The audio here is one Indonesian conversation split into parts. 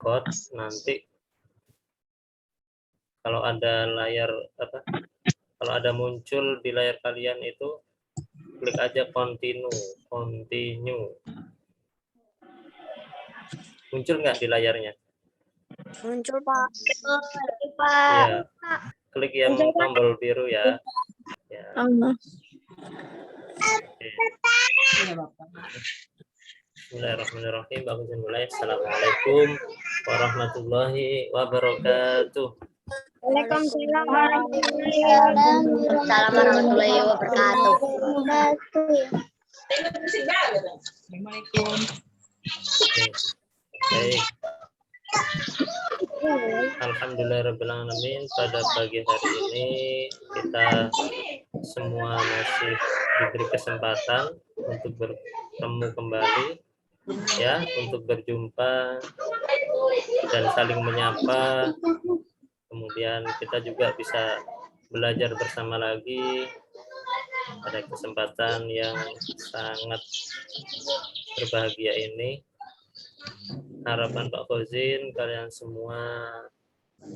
record, nanti kalau ada layar kalau ada muncul di layar kalian itu klik aja continue. Muncul nggak di layarnya? Muncul, Pak. Iya. Klik yang tombol biru ya. Ya. Oke. Bismillahirrahmanirrahim. Bagus mulai. Assalamualaikum warahmatullahi wabarakatuh. Waalaikumsalam warahmatullahi wabarakatuh. Baik. Alhamdulillahirabbil alamin, pada pagi hari ini kita semua masih diberi kesempatan untuk bertemu kembali ya, untuk berjumpa dan saling menyapa. Kemudian kita juga bisa belajar bersama lagi pada kesempatan yang sangat berbahagia ini. Harapan Pak Fauzin kalian semua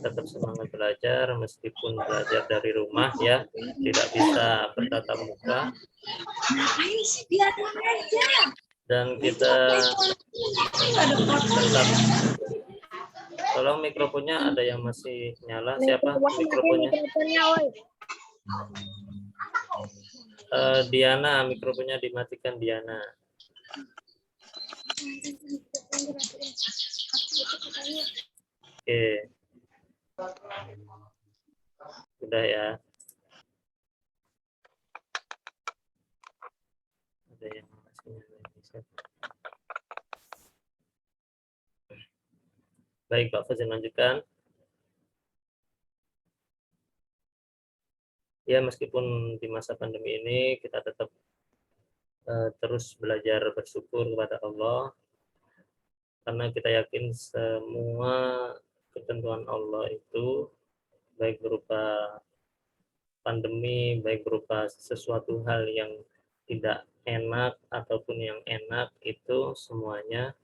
tetap semangat belajar meskipun belajar dari rumah ya, tidak bisa bertatap muka. Dan kita tetap, tolong mikrofonnya ada yang masih nyala, siapa mikrofonnya? Diana, mikrofonnya dimatikan Diana. Oke. Sudah ya. Ada yang masih nyala. Baik, Pak Fauzin lanjutkan. Ya, meskipun di masa pandemi ini kita tetap terus belajar bersyukur kepada Allah, karena kita yakin semua ketentuan Allah itu baik berupa pandemi, baik berupa sesuatu hal yang tidak enak ataupun yang enak, itu semuanya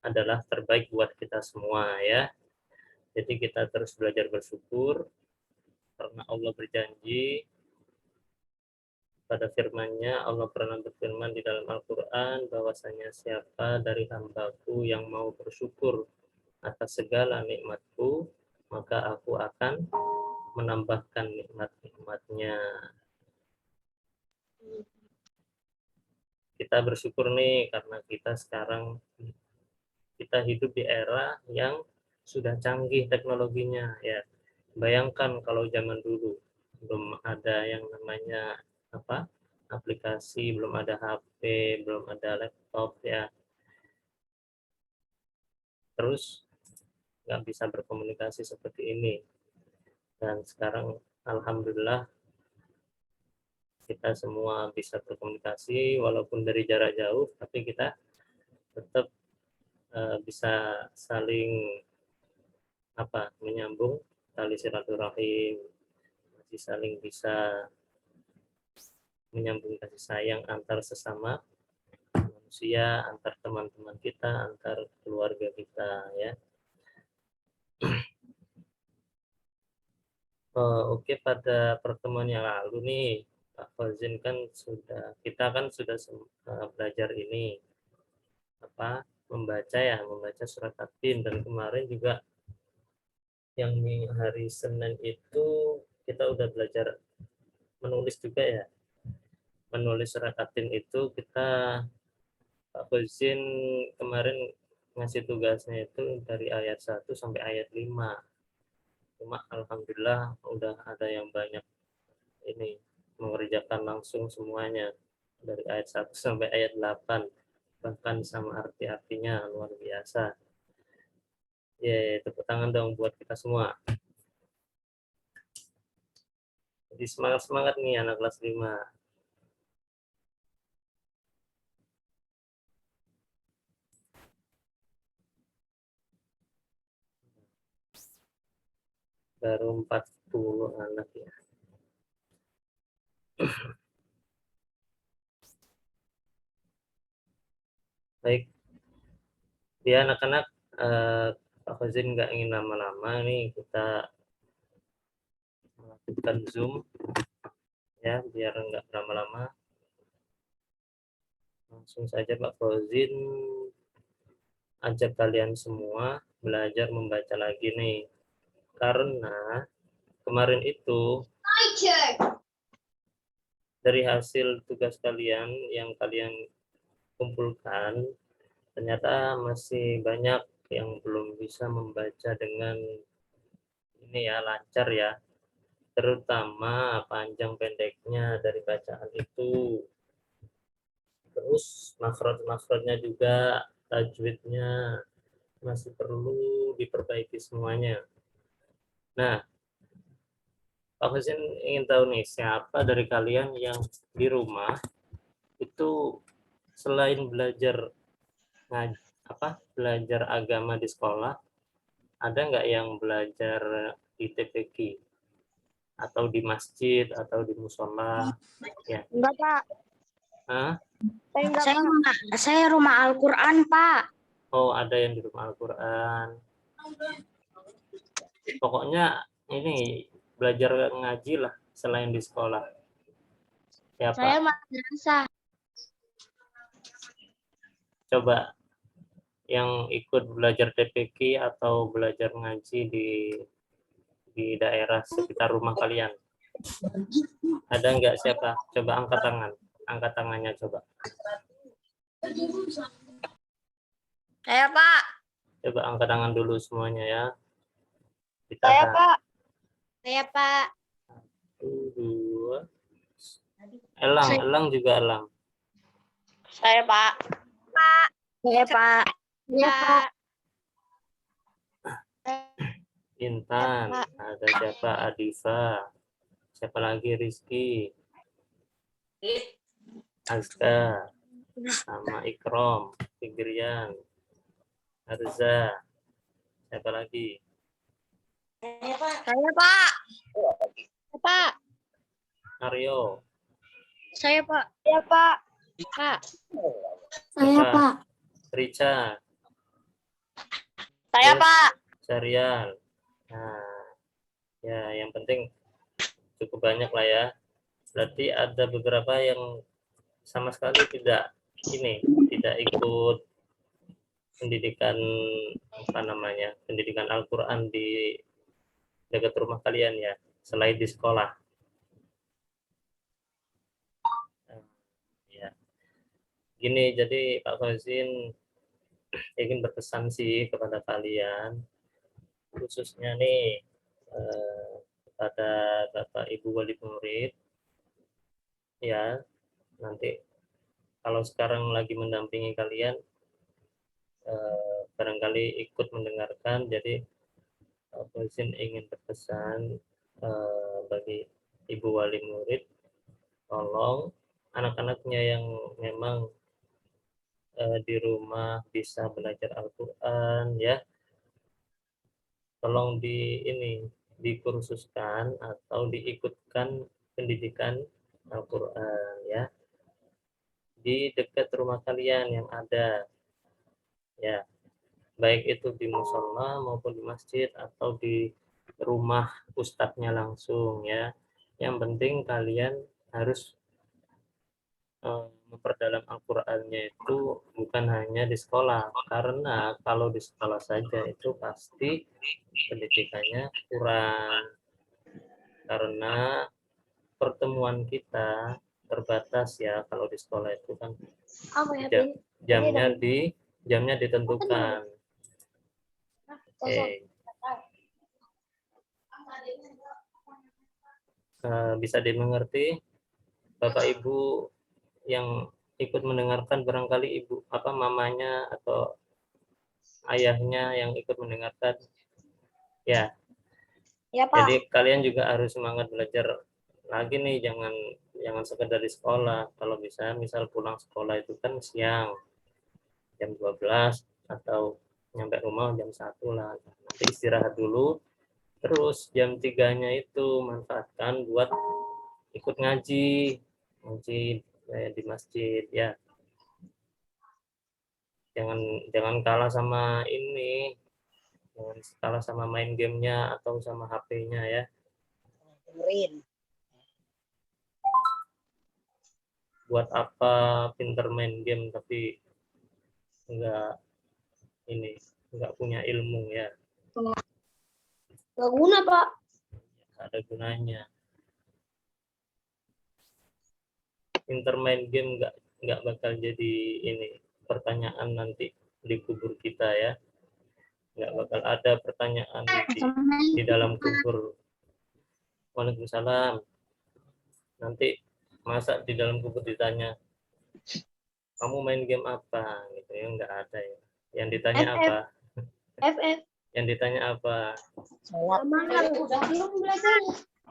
adalah terbaik buat kita semua ya. Jadi kita terus belajar bersyukur karena Allah berjanji pada firman-Nya. Allah pernah berfirman di dalam Al-Quran bahwasanya siapa dari hambaku yang mau bersyukur atas segala nikmatku, maka aku akan menambahkan nikmat-nikmatnya. Kita bersyukur nih karena kita sekarang kita hidup di era yang sudah canggih teknologinya ya. Bayangkan kalau zaman dulu belum ada yang namanya aplikasi, belum ada HP, belum ada laptop ya, terus nggak bisa berkomunikasi seperti ini. Dan sekarang alhamdulillah kita semua bisa berkomunikasi walaupun dari jarak jauh, tapi kita tetap bisa saling menyambung tali silaturahim, masih saling bisa menyambung kasih sayang antar sesama manusia, antar teman-teman kita, antar keluarga kita ya. Oke, pada pertemuan yang lalu nih Pak Fauzin kita kan sudah belajar ini membaca surat At-Tin, dan kemarin juga yang hari Senin itu kita udah belajar menulis juga ya. Menulis surat At-Tin itu Pak Fauzin kemarin ngasih tugasnya itu dari ayat 1 sampai ayat 5. Cuma alhamdulillah udah ada yang banyak ini mengerjakan langsung semuanya dari ayat 1 sampai ayat 8, bahkan sama arti-artinya luar biasa. Ya, tepuk tangan dong buat kita semua. Jadi semangat-semangat nih anak kelas 5. Baru 40 anak ya. Baik. Ya anak-anak, Pak Fazin nggak ingin lama-lama nih, kita melakukan Zoom ya, biar nggak lama-lama. Langsung saja Pak Fazin ajak kalian semua belajar membaca lagi nih. Karena kemarin itu dari hasil tugas kalian yang kalian kumpulkan, ternyata masih banyak yang belum bisa membaca dengan ini ya, lancar ya. Terutama panjang pendeknya dari bacaan itu. Terus makhraj-makhrajnya juga, tajwidnya masih perlu diperbaiki semuanya. Nah, Pak Husin ingin tahu nih, siapa dari kalian yang di rumah itu selain belajar belajar agama di sekolah, ada nggak yang belajar di TPQ atau di masjid atau di musola? Ya. Enggak, Pak. Hah? Saya rumah Al-Quran, Pak. Oh, ada yang di rumah Al-Quran. Pokoknya ini belajar ngaji lah selain di sekolah. Ya, Saya Pak. madrasah. Coba yang ikut belajar TPQ atau belajar ngaji di daerah sekitar rumah kalian. Ada nggak siapa? Coba angkat tangan. Angkat tangannya coba. Saya, Pak. Coba angkat tangan dulu semuanya ya. Saya, Ditahan. Pak. Saya, Pak. 1, 2. Elang juga elang. Saya, Pak. Pak. Saya, Pak. Iya, Pak. Intan, ada siapa? Adifa. Siapa lagi? Rizky. Azka. Sama Ikrom. Fikrian. Arza. Siapa lagi? Saya, Pak. Saya, Pak. Pak. Aryo. Saya, Pak. Iya, Pak. Pak. Saya, Siapa? Pak. Rica. Saya, Terus Pak. Syarial. Nah, ya yang penting cukup banyak lah ya. Berarti ada beberapa yang sama sekali tidak ikut pendidikan pendidikan Al-Quran di dekat rumah kalian ya, selain di sekolah. Ya. Gini, jadi Pak Fazin ingin berpesan sih kepada kalian, khususnya nih kepada Bapak Ibu wali murid, ya nanti kalau sekarang lagi mendampingi kalian, barangkali ikut mendengarkan. Jadi Pak Fazin ingin berpesan bagi Ibu wali murid, tolong anak-anaknya yang memang di rumah bisa belajar Al-Quran ya, tolong dikursuskan atau diikutkan pendidikan Al-Quran ya di dekat rumah kalian yang ada ya, baik itu di musola maupun di masjid atau di rumah ustadznya langsung ya. Yang penting kalian harus memperdalam Al-Qur'annya itu bukan hanya di sekolah, karena kalau di sekolah saja itu pasti pendidikannya kurang, karena pertemuan kita terbatas ya. Kalau di sekolah itu kan jamnya ditentukan. Oke. Bisa dimengerti Bapak Ibu yang ikut mendengarkan, barangkali ibu mamanya atau ayahnya yang ikut mendengarkan ya. Iya, Pak. Jadi kalian juga harus semangat belajar lagi nih, jangan sekedar di sekolah. Kalau bisa misal pulang sekolah itu kan siang jam 12 atau nyampe rumah jam 1 lah, nanti istirahat dulu, terus jam 3-nya itu manfaatkan buat ikut ngaji di masjid ya. Jangan kalah sama ini Jangan kalah sama main gamenya atau sama HP-nya ya. Buat apa pinter main game tapi enggak punya ilmu ya, Gak guna, Pak. nggak ada gunanya. Pinter main game nggak bakal jadi ini pertanyaan nanti di kubur kita ya, nggak bakal ada pertanyaan di dalam kubur. Waalaikumsalam. Nanti masa di dalam kubur ditanya kamu main game apa gitu ya, nggak ada ya. Yang ditanya FF. apa? FF. Yang ditanya apa? Semangat. Belum belajar.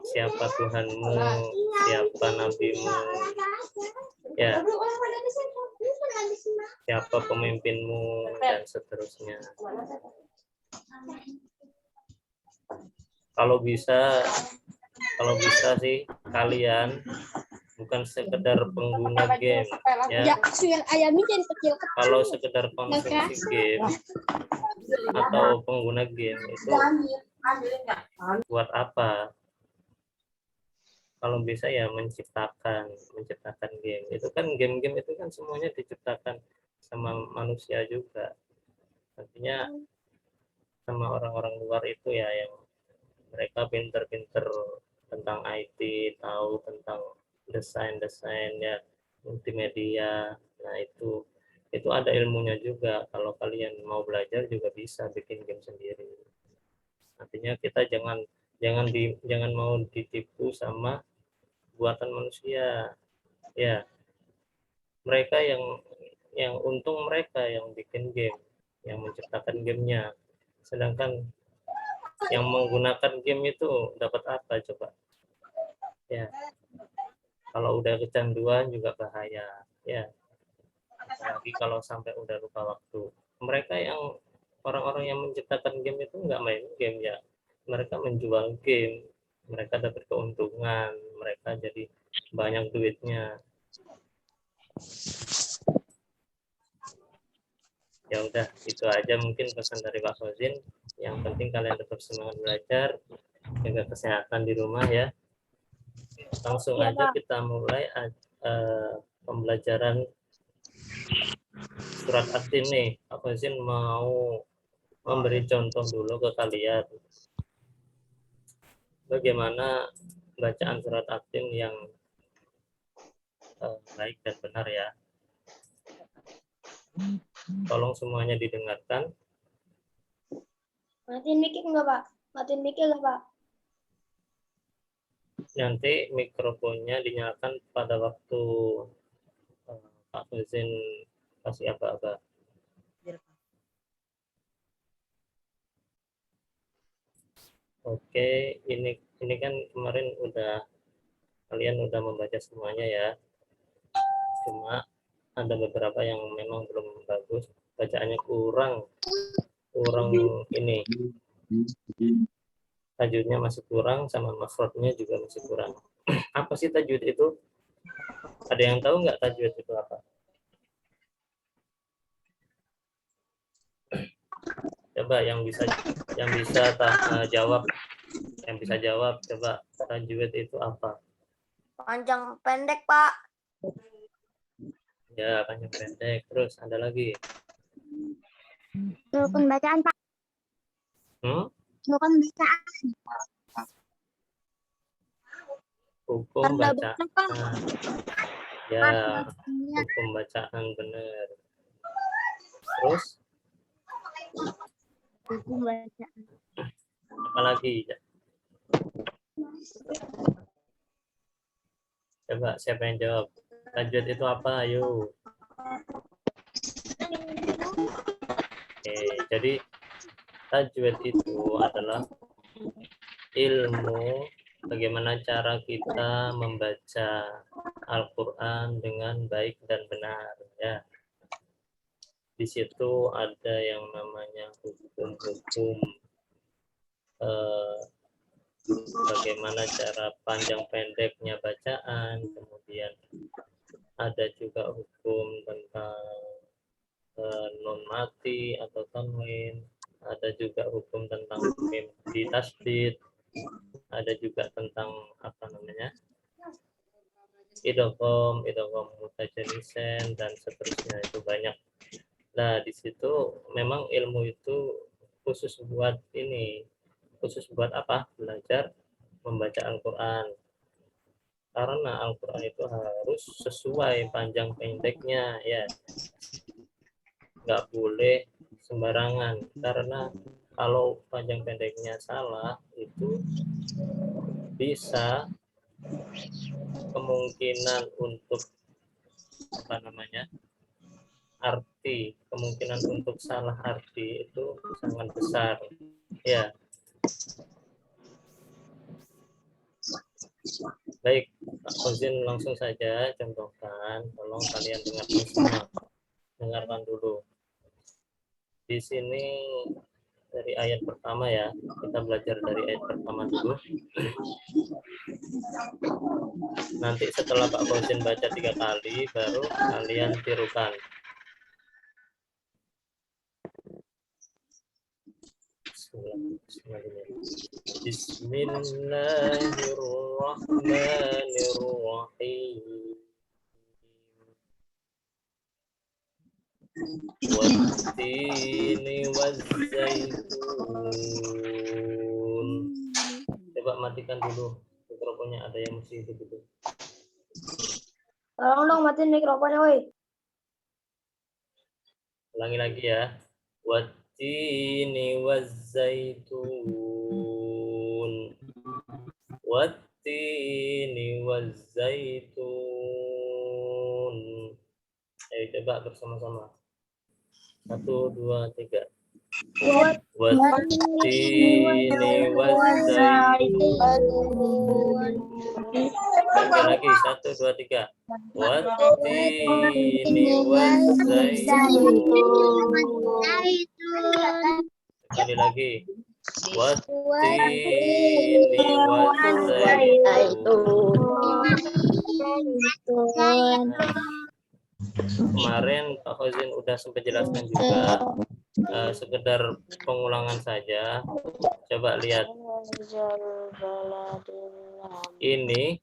Siapa Tuhanmu? Siapa nabimu? Ya. Siapa pemimpinmu dan seterusnya. Kalau bisa sih kalian bukan sekedar pengguna game ya. Kalau sekedar konsumsi game atau pengguna game itu buat apa? Kalau bisa ya menciptakan game. Itu kan game-game itu kan semuanya diciptakan sama manusia juga. Artinya sama orang-orang luar itu ya yang mereka pinter-pinter tentang IT, tahu tentang desain ya, multimedia. Nah, itu ada ilmunya juga. Kalau kalian mau belajar juga bisa bikin game sendiri. Artinya kita jangan mau ditipu sama buatan manusia. Ya, mereka yang untung mereka yang bikin game, yang menciptakan gamenya. Sedangkan yang menggunakan game itu dapat apa coba? Ya, kalau udah kecanduan juga bahaya. Ya, apalagi kalau sampai udah lupa waktu. Mereka yang orang-orang yang menciptakan game itu nggak main game ya, mereka menjual game, mereka dapat keuntungan, mereka jadi banyak duitnya. Ya udah, itu aja mungkin pesan dari Pak Fauzin. Yang penting kalian tetap semangat belajar, jaga kesehatan di rumah ya. Langsung aja kita mulai pembelajaran surat At-Tin nih. Pak Fauzin mau memberi contoh dulu ke kalian. Bagaimana bacaan surat At-Tin yang baik dan benar ya. Tolong semuanya didengarkan. Matiin mic enggak, Pak? Matiin mic enggak, Pak? Nanti mikrofonnya dinyalakan pada waktu Pak Fauzin kasih apa-apa. Oke, ini kan kemarin kalian udah membaca semuanya ya. Cuma ada beberapa yang memang belum bagus, bacaannya kurang ini. Tajwidnya masih kurang, sama mafradnya juga masih kurang. Apa sih tajwid itu? Ada yang tahu nggak tajwid itu apa? Coba yang bisa jawab, coba tajwid itu apa? Panjang pendek, Pak. Ya, panjang pendek. Terus ada lagi. Rukun bacaan, Pak. Rukun bacaan. Hukum bacaan. Ya, hukum bacaan benar. Terus? Hukum bacaan. Apa lagi? Coba siapa yang jawab? Tajwid itu apa? Ayo. Oke, jadi tajwid itu adalah ilmu bagaimana cara kita membaca Al-Quran dengan baik dan benar ya. Di situ ada yang namanya hukum-hukum, bagaimana cara panjang pendeknya bacaan, kemudian ada juga hukum tentang nun mati atau tanwin, ada juga hukum tentang mim di tasdid, ada juga tentang apa namanya idgham mutajanisen dan seterusnya, itu banyak. Nah di situ memang ilmu itu khusus buat ini, khusus buat apa? Belajar membaca Al-Quran, karena Al-Quran itu harus sesuai panjang pendeknya ya, nggak boleh sembarangan, karena kalau panjang pendeknya salah itu bisa kemungkinan untuk apa namanya arti, kemungkinan untuk salah arti itu sangat besar ya. Baik, Pak Fauzin langsung saja contohkan, tolong kalian dengarkan semua, dengarkan dulu. Di sini dari ayat pertama ya, kita belajar dari ayat pertama dulu. Nanti setelah Pak Fauzin baca 3 kali, baru kalian tirukan. Bismillahirrahmanirrahim. Wattini wazzaitun. Coba matikan dulu mikrofonnya, ada yang mesti gitu. Tolong dong matiin mikrofonnya, woi. Ulangi lagi ya. Wattini wazzaitun. Wattini wazzaitun. Ayo coba bersama-sama. 1, 2, 3. Wattini wazzaitun. Lagi 1, 2, 3. Wattini wazzaitun. Sekali lagi. Wattini wazzaitun. Kemarin Pak Fauzin udah sempat jelaskan juga, sekedar pengulangan saja. Coba lihat. Ini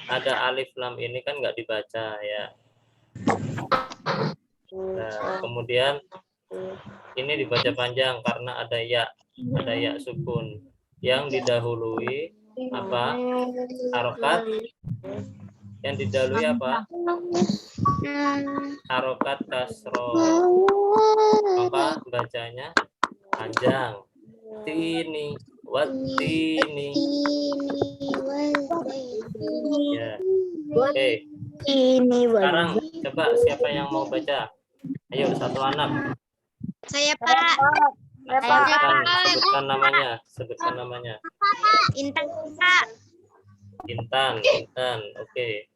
ada alif lam ini kan nggak dibaca ya. Nah, kemudian ini dibaca panjang karena ada ya sukun yang didahului apa? Harokat. Yang didahului apa? Harokat kasroh. Maka bacanya panjang. Tini, wattini. Ya. Oke. Sekarang coba siapa yang mau baca? Ayo, satu anak. Saya, Pak. Sebutkan namanya. Sebutkan namanya. Intan, Pak. Intan. Oke.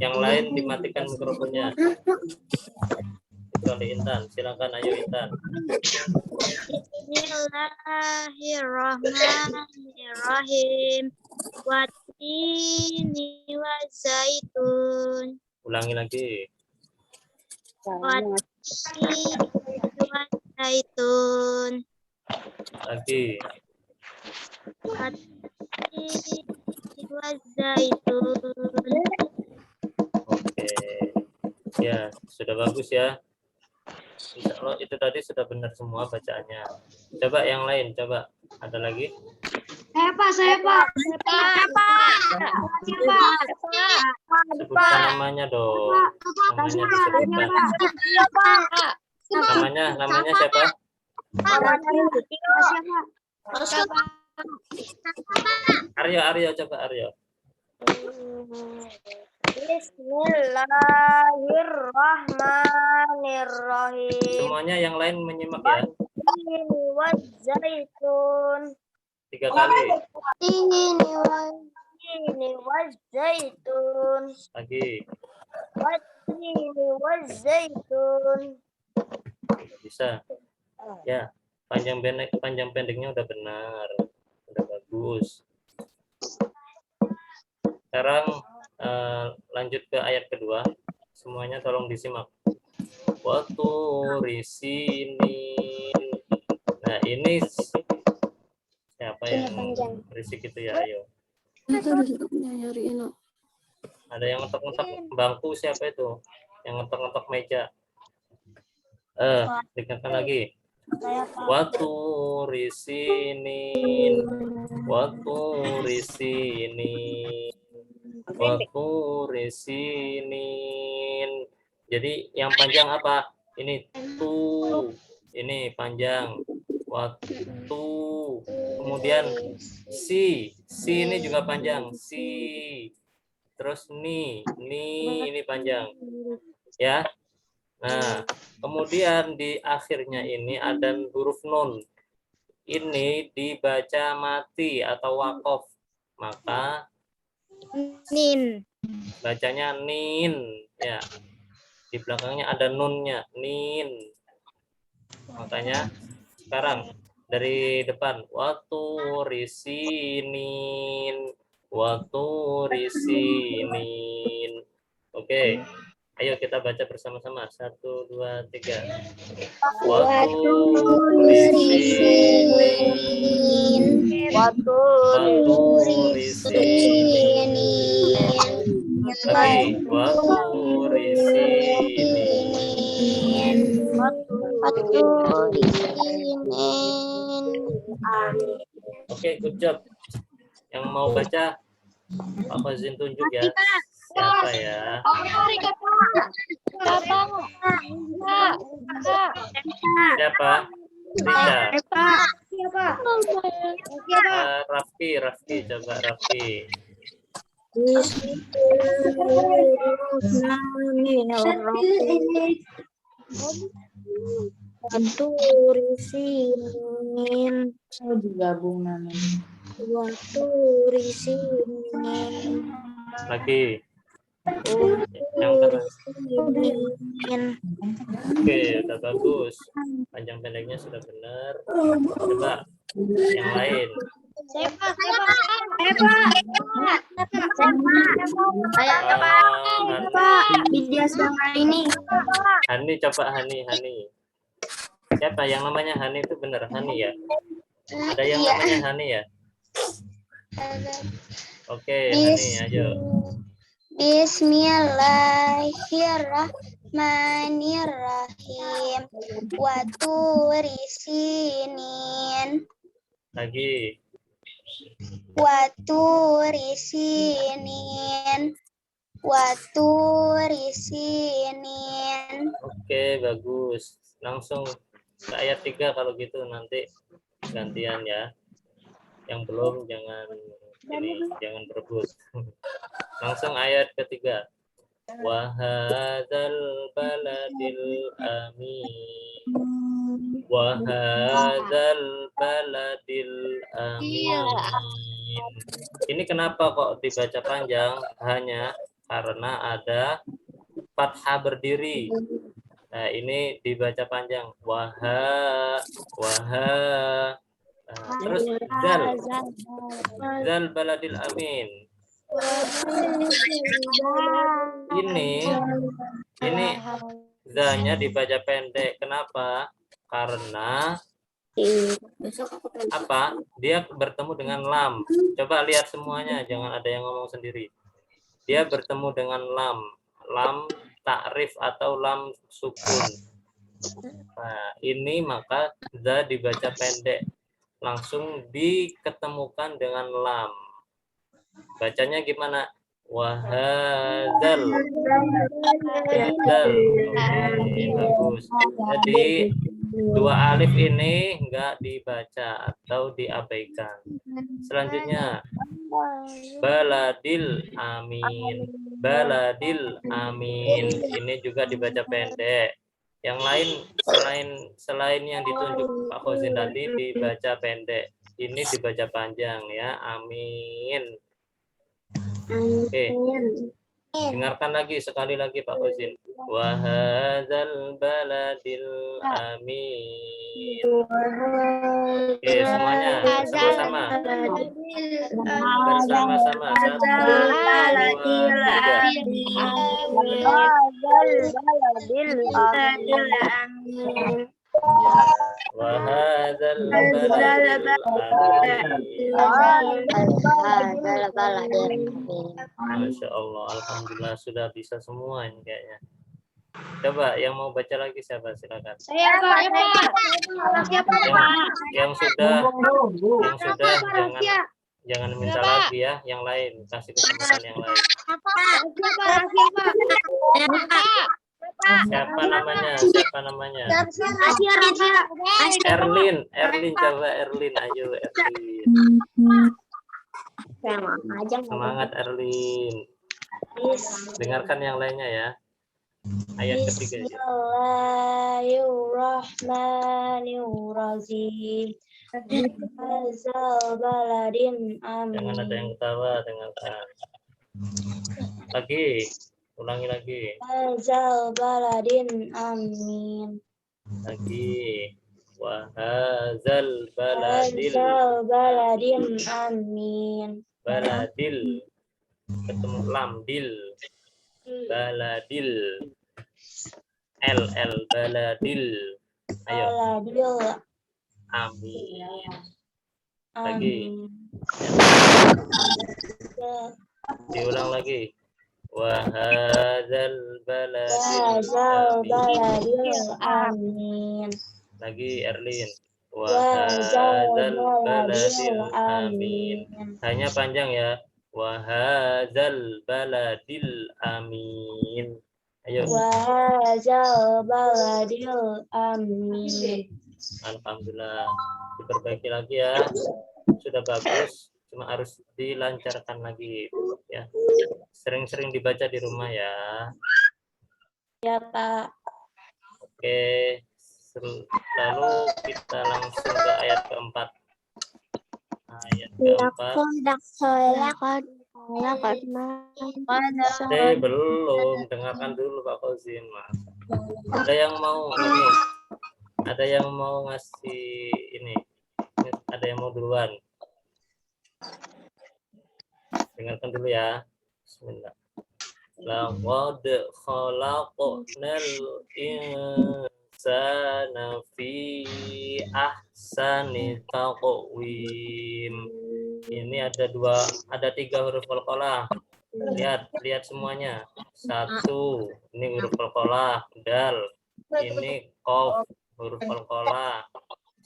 Yang lain dimatikan mikrofonnya. Kecuali Intan. Silakan, ayo Intan. Bismillahirrahmanirrahim. Wattini wazzaitun. Ulangi lagi. Wattini wazzaitun. Lagi. Wattini wazzaitun. Oke. Ya, sudah bagus ya. Insya Allah itu tadi sudah benar semua bacaannya. Coba yang lain, coba. Ada lagi? Saya, Pak. Sebutkan namanya dong. Namanya disebutkan. Namanya siapa? Aryo, coba Aryo. Bismillahirrahmanirrahim. Semuanya yang lain menyimak ya. Ini wazzaitun. 3 kali. Ini wazzaitun. Lagi. Ini wazzaitun. Bisa. Ya. Panjang pendeknya udah benar. Udah bagus. Sekarang lanjut ke ayat kedua. Semuanya tolong disimak. Waturi sinin. Nah, ini siapa yang berisik itu ya? Ayo. Ada yang ngetok-ngetok bangku, siapa itu? Yang ngetok-ngetok meja. Dengarkan lagi. Waktu risinin, waktu risinin, waktu risinin. Jadi yang panjang apa? Ini tu, ini panjang. Waktu. Kemudian si ini juga panjang. Si. Terus ni ini panjang. Ya. Nah, kemudian di akhirnya ini ada huruf nun. Ini dibaca mati atau wakof. Maka Nin. bacanya nin. Ya. Di belakangnya ada nunnya. Nin. Makanya sekarang dari depan. Waktu risinin. Waktu risinin. Oke. Ayo kita baca bersama-sama. 1, 2, 3. Waktu risinin. Waktu risinin. Lagi. Waktu risinin. Waktu risinin. Oke, good job. Yang mau baca, Pak Fazin tunjuk ya. Siapa ya? Siapa? Rika. Raffi, coba Raffi. Waktu risinin. Digabung namanya. Waktu risinin. Lagi. Yang keras. Oke, udah bagus. Panjang pendeknya sudah benar. Coba yang lain. Video sekarang ini. Hani, coba Hani. Siapa yang namanya Hani itu benar Hani ya? Ada yang namanya Hani ya? Oke, Hani, ayo. Bismillahirrahmanirrahim. Waturi sinin. Lagi. Waturi sinin. Waturi sinin. Oke, bagus. Langsung ke ayat 3 kalau gitu, nanti gantian ya. Yang belum jangan berebut. Langsung ayat ketiga. Wahadzal baladil amin. Wahadzal baladil amin. Ini kenapa kok dibaca panjang? Hanya karena ada fathah berdiri. Nah, ini dibaca panjang. Terus zal baladil amin. Ini zanya dibaca pendek. Kenapa? Karena apa? Dia bertemu dengan lam. Coba lihat semuanya, jangan ada yang ngomong sendiri. Dia bertemu dengan lam takrif atau lam sukun. Nah, ini maka za dibaca pendek. Langsung diketemukan dengan lam. Bacanya gimana? Wahadzal. Oke, bagus. Jadi dua alif ini enggak dibaca atau diabaikan. Selanjutnya baladil amin. Baladil amin. Ini juga dibaca pendek. Yang lain selain yang ditunjuk Pak Fauzin tadi dibaca pendek. Ini dibaca panjang ya. Amin. Oke. Dengarkan lagi sekali lagi Pak Fauzin. Wahadzal baladil amin. Oke, semuanya sama-sama. Bersama-sama. 1, 2, 3. Wa hadzal baladil amin. Masya Allah, alhamdulillah sudah bisa semua ini kayaknya. Coba yang mau baca lagi siapa? Silakan. Saya Pak. Yang sudah jangan minta lagi ya, yang lain kasih kesempatan yang lain. Siapa namanya? Erlin coba Erlin, ayo Erlin. Semangat Erlin. Dengarkan yang lainnya ya. Ayat ketiga. Bismillahirrahmanirrahim. Hazal baladin amin. Jangan ada yang ketawa, dengarkan. Lagi, ulangi lagi. Hazal baladin amin. Lagi. Wa hadzal baladil Amin. baladil. Ketemu lam dil. Baladil. L baladil. Ayo. Baladil. Amin. Lagi. Diulang lagi. Wa hadzal baladil. Amin. Lagi Erlin. Wa hadzal baladil amin. Hanya panjang ya. Wa hadzal baladil amin. Ayo. Wahazal baladil amin. Alhamdulillah. Diperbaiki lagi ya. Sudah bagus. Cuma harus dilancarkan lagi ya. Sering-sering dibaca di rumah ya. Ya Pak. Oke. Lalu kita langsung ke ayat keempat. Ayat keempat. Belum, dengarkan dulu Pak Fauzin, Mas. Ada yang mau ini? Ada yang mau ngasih ini? Ada yang mau duluan? Dengarkan dulu ya. Bismillah. Laqad khalaqnal insana fi ahsani taqwim. Ini ada tiga huruf qalqalah. Lihat semuanya. Satu, ini huruf qalqalah, dal. Ini qaf, huruf qalqalah.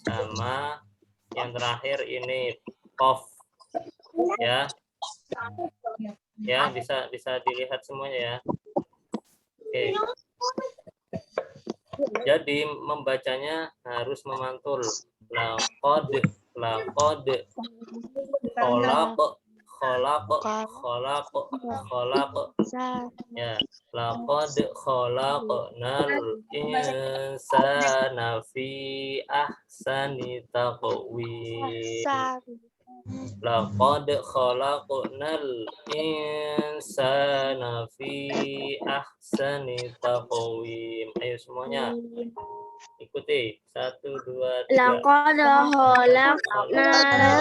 Sama yang terakhir ini qaf. Ya. Ya, bisa dilihat semuanya ya. Oke. Jadi membacanya harus memantul. Laqad khalaq ya. Laqad khalaqnal insana fi ahsani taqwim. Laqad khalaqnal insana fi ahsani taqwim. Ayo semuanya. Ikuti. 1, 2, 3. Laqad khalaqnal insana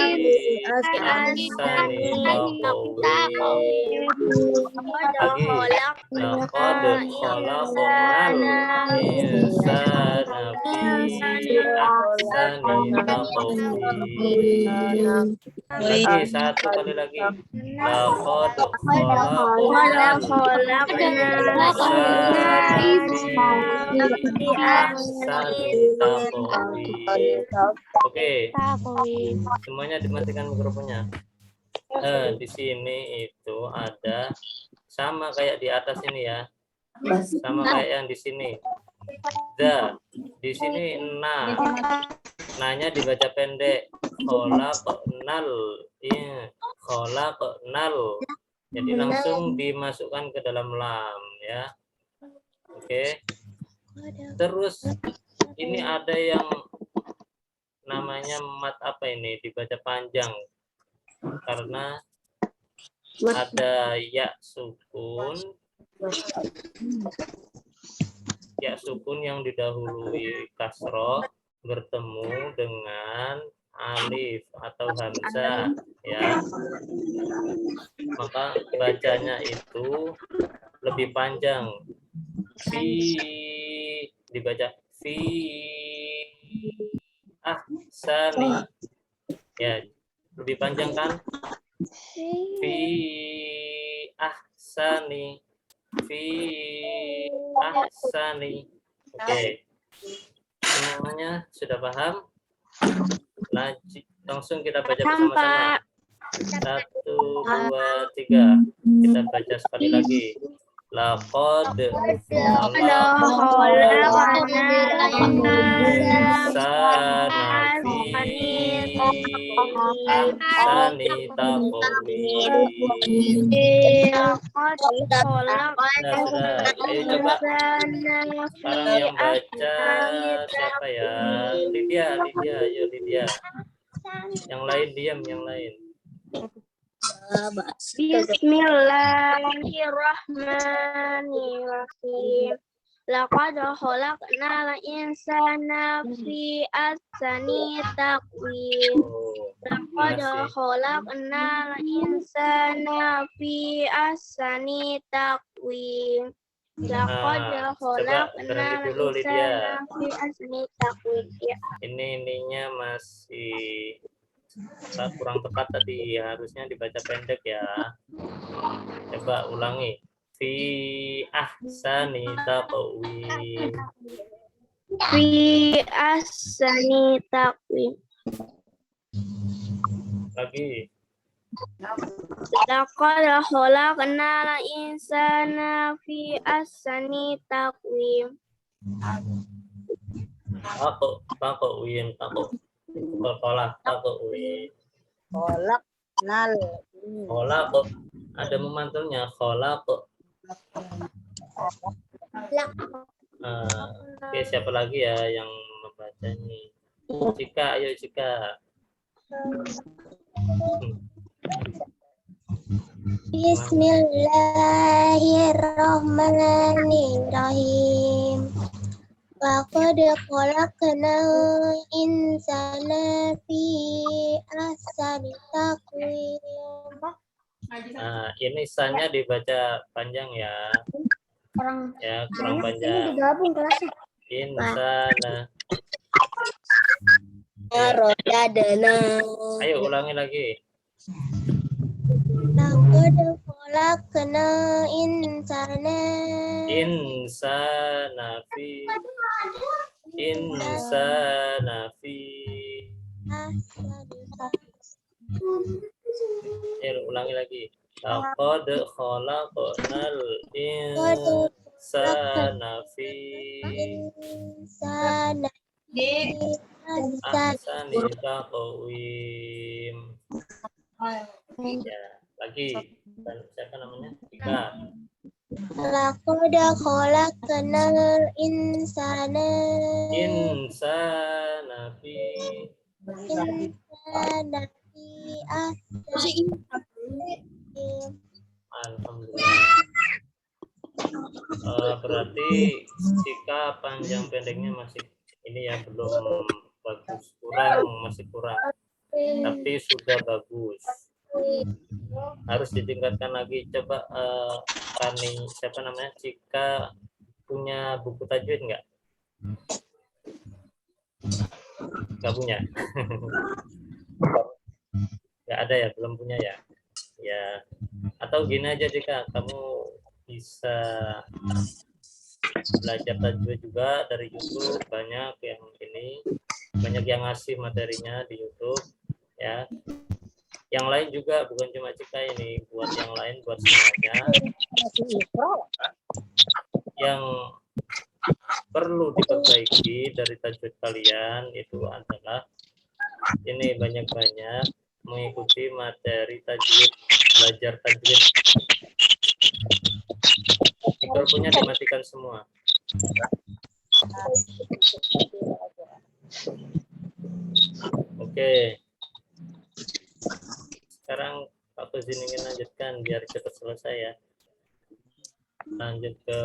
fi ahsani taqwim. Lagi. Laqad khalaqnal insana fi ahsani taqwim. Lagi, satu kali lagi. Laqad khalaqnal Oke, semuanya dimatikan mikrofonnya. Di sini itu ada sama kayak di atas ini ya, sama kayak yang di sini. Di sini nanya dibaca pendek. Kholaqnal. Jadi langsung dimasukkan ke dalam lam ya. Oke. Terus ini ada yang namanya mat apa ini, dibaca panjang karena ada ya sukun yang didahului kasroh bertemu dengan alif atau hamzah ya, maka bacanya itu lebih panjang Fi dibaca fi ahsani. Ya, lebih panjang kan? Fi ahsani. Fi ahsani. Oke. Semuanya sudah paham? Langsung kita baca bersama-sama. 1, 2, 3. Kita baca sekali lagi. Laqad insana fi ahsani taqwim. Sudah. Ayo coba. Sekarang yang baca siapa ya? Lydia. Ayo Lydia. Yang lain diam, yang lain. Bismillahirrahmanirrahim. Laqad khalaqnal insana fi ahsani taqwim. Laqad khalaqnal insana fi ahsani taqwim. Laqad khalaqnal insana fi ahsani taqwim. Ininya masih kurang tepat tadi, harusnya dibaca pendek ya. Coba ulangi. Fi ahsani taqwim. Fi ahsani taqwim. Lagi. Laqad khalaqnal insana fi ahsani taqwim. Taqwim. Kholaq ada memantulnya kholaq. Oke, siapa lagi ya yang membaca nih? Cika, ayo Cika. Bismillahirrahmanirrahim. Laqad khalaqnal insana fi ahsani taqwim. Ini sannya dibaca panjang ya. Kurang panjang. Digabung kelasnya. Insana. Ayo ulangi lagi. Laqad khalaqnal insana fi ulangi lagi. Laqad khalaqnal insana fi ahsani taqwim. Ya, lagi. Siapa namanya? Ika. Laqad khalaqnal insana fi ahsani. Alhamdulillah. Berarti jika panjang pendeknya masih ini ya belum bagus, masih kurang. Tapi sudah bagus. Harus ditingkatkan lagi. Coba Rani, siapa namanya? Jika punya buku tajwid nggak? Nggak punya. Nggak ada ya, belum punya ya. Ya. Atau gini aja jika kamu bisa belajar tajwid juga dari YouTube, banyak yang ngasih materinya di YouTube ya. Yang lain juga, bukan cuma Cika ini, buat yang lain, buat semuanya. Yang perlu diperbaiki dari tajwid kalian itu adalah ini banyak-banyak mengikuti materi tajwid, belajar tajwid. Mikrofonnya dimatikan semua. Oke. Sekarang Pak Fuzin ingin lanjutkan biar cepat selesai ya. Lanjut ke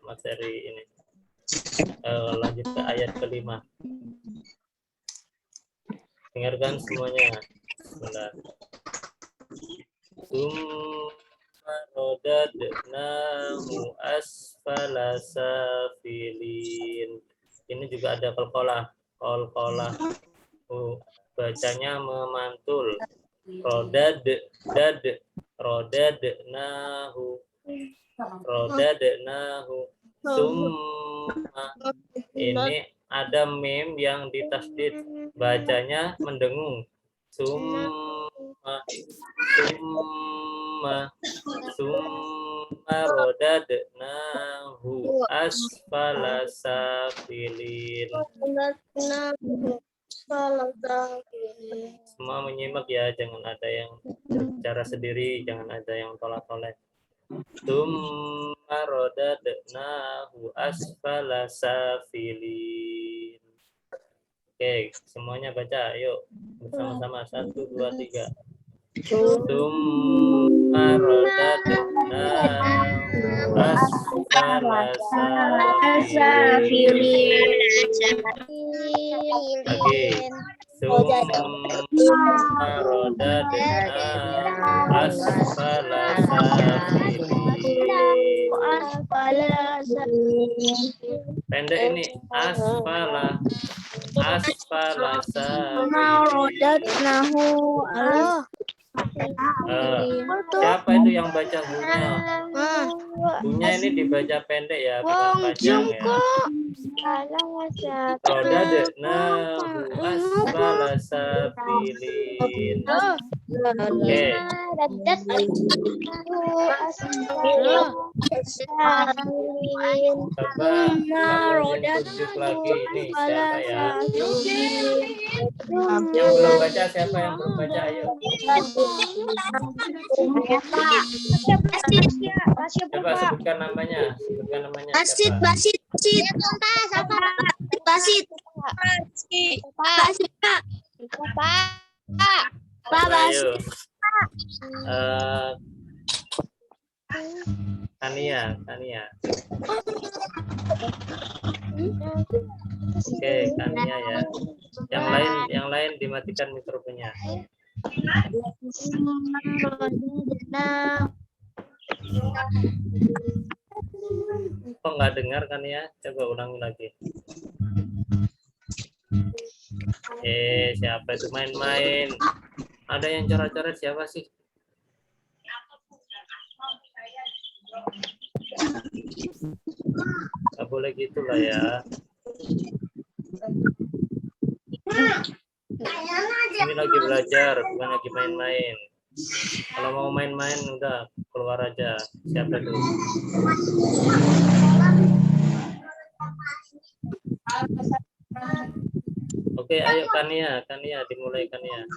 materi ini. Lanjut ke ayat kelima. Dengarkan semuanya. Bismillah. radadnahu asfala safilin. Ini juga ada qalqalah. Bacanya memantul. Rodadnahu. Summa. Ini ada mim yang ditasdid, bacanya mendengung. Summa rodadnahu asfala safilin. Semua menyimak ya, jangan ada yang berbicara sendiri, jangan ada yang tolak-tolak. Summa rodadnahu asfala safilin. Oke, semuanya baca, yuk bersama-sama. 1, 2, 3. Summa rodadnahu asfala safilin. Lagi. Summa rodadnahu asfala safilin. Pendek ini asfala safilin. Siapa itu yang baca hunya? Hunya ini dibaca pendek ya, bukan panjang ya. Rodadnahu asfala safilin. Oke. Coba tunjuk lagi ini siapa ya? Yang belum baca siapa yang belum baca? Ayo. Coba sebutkan namanya. Ayo. Kania. Oke, Kania ya. Yang lain dimatikan mikrofonnya. Kok nggak dengar kan ya? Coba ulangi lagi. Siapa itu main-main? Ada yang coret-coret siapa sih? Nggak boleh gitulah ya. Ini lagi belajar, bukan lagi main-main. Kalau mau main-main udah keluar aja. Siapa itu? Oke, ayo Kania dimulai Kania.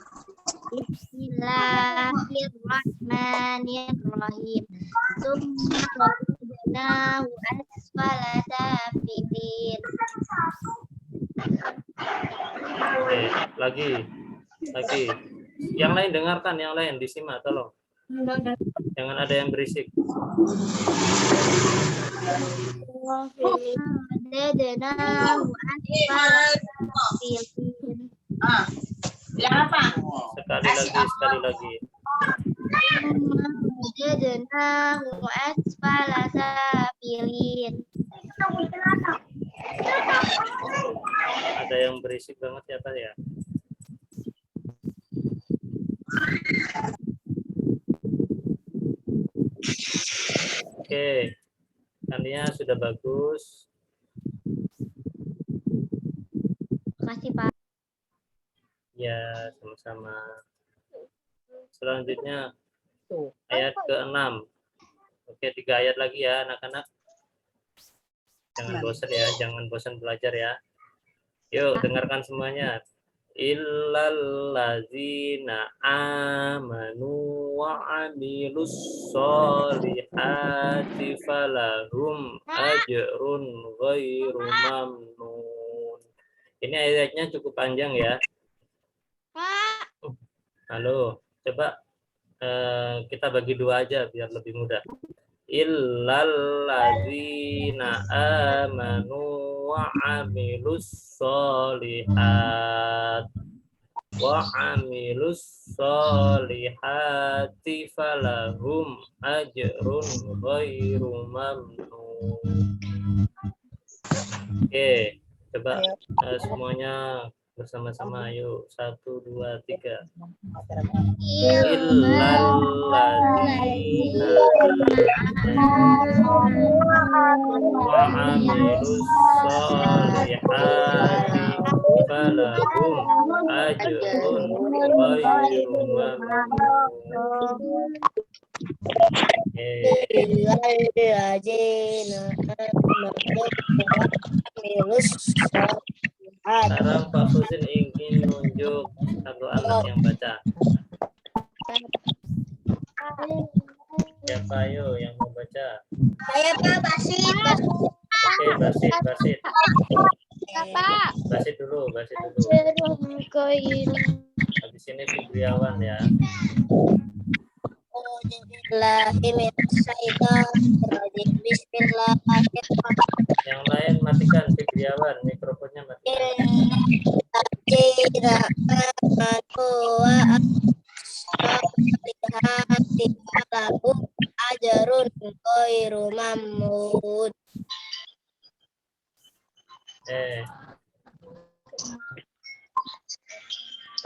Bismillahirrahmanirrahim. Summa rodadnahu asfala safilin. Oke, lagi. Yang lain dengarkan, yang lain disimak, tolong. Jangan ada yang berisik. Rodadnahu asfala safilin. Sekali lagi. Rodadnahu asfala safilin. Ada yang berisik banget siapa ya? Oke, Kania sudah bagus. Makasih Pak. Ya, sama-sama. Selanjutnya ayat ke-6. Oke, 3 ayat lagi ya anak-anak. Jangan bosan ya, jangan bosan belajar ya. Yuk, dengarkan semuanya. Illallazina amanu wa amilus solihati falahum ajrun ghairu mamnun. Ini ayatnya cukup panjang ya. Halo, coba kita bagi 2 aja biar lebih mudah. Illallazina amanu wa amilus solihat. wa amilus solihati falahum ajrun ghairu mamnun. Oke, coba semuanya bersama-sama, yuk. 1, 2, 3. Illalladzina wa amilus solihati falahum ajrun ghairu mamnun. Sekarang Pak Fusin ingin nunjuk satu anak yang baca. Siapa ayo yang mau baca? Saya Pak Basit. Oke, Basit. Pak. Basit dulu. Habis ini Fibriawan ya. Bismillahirrahmanirrahim. Yang lain matikan Fibriawan, mikrofonnya matikan. Ajarun ghairu mamnun.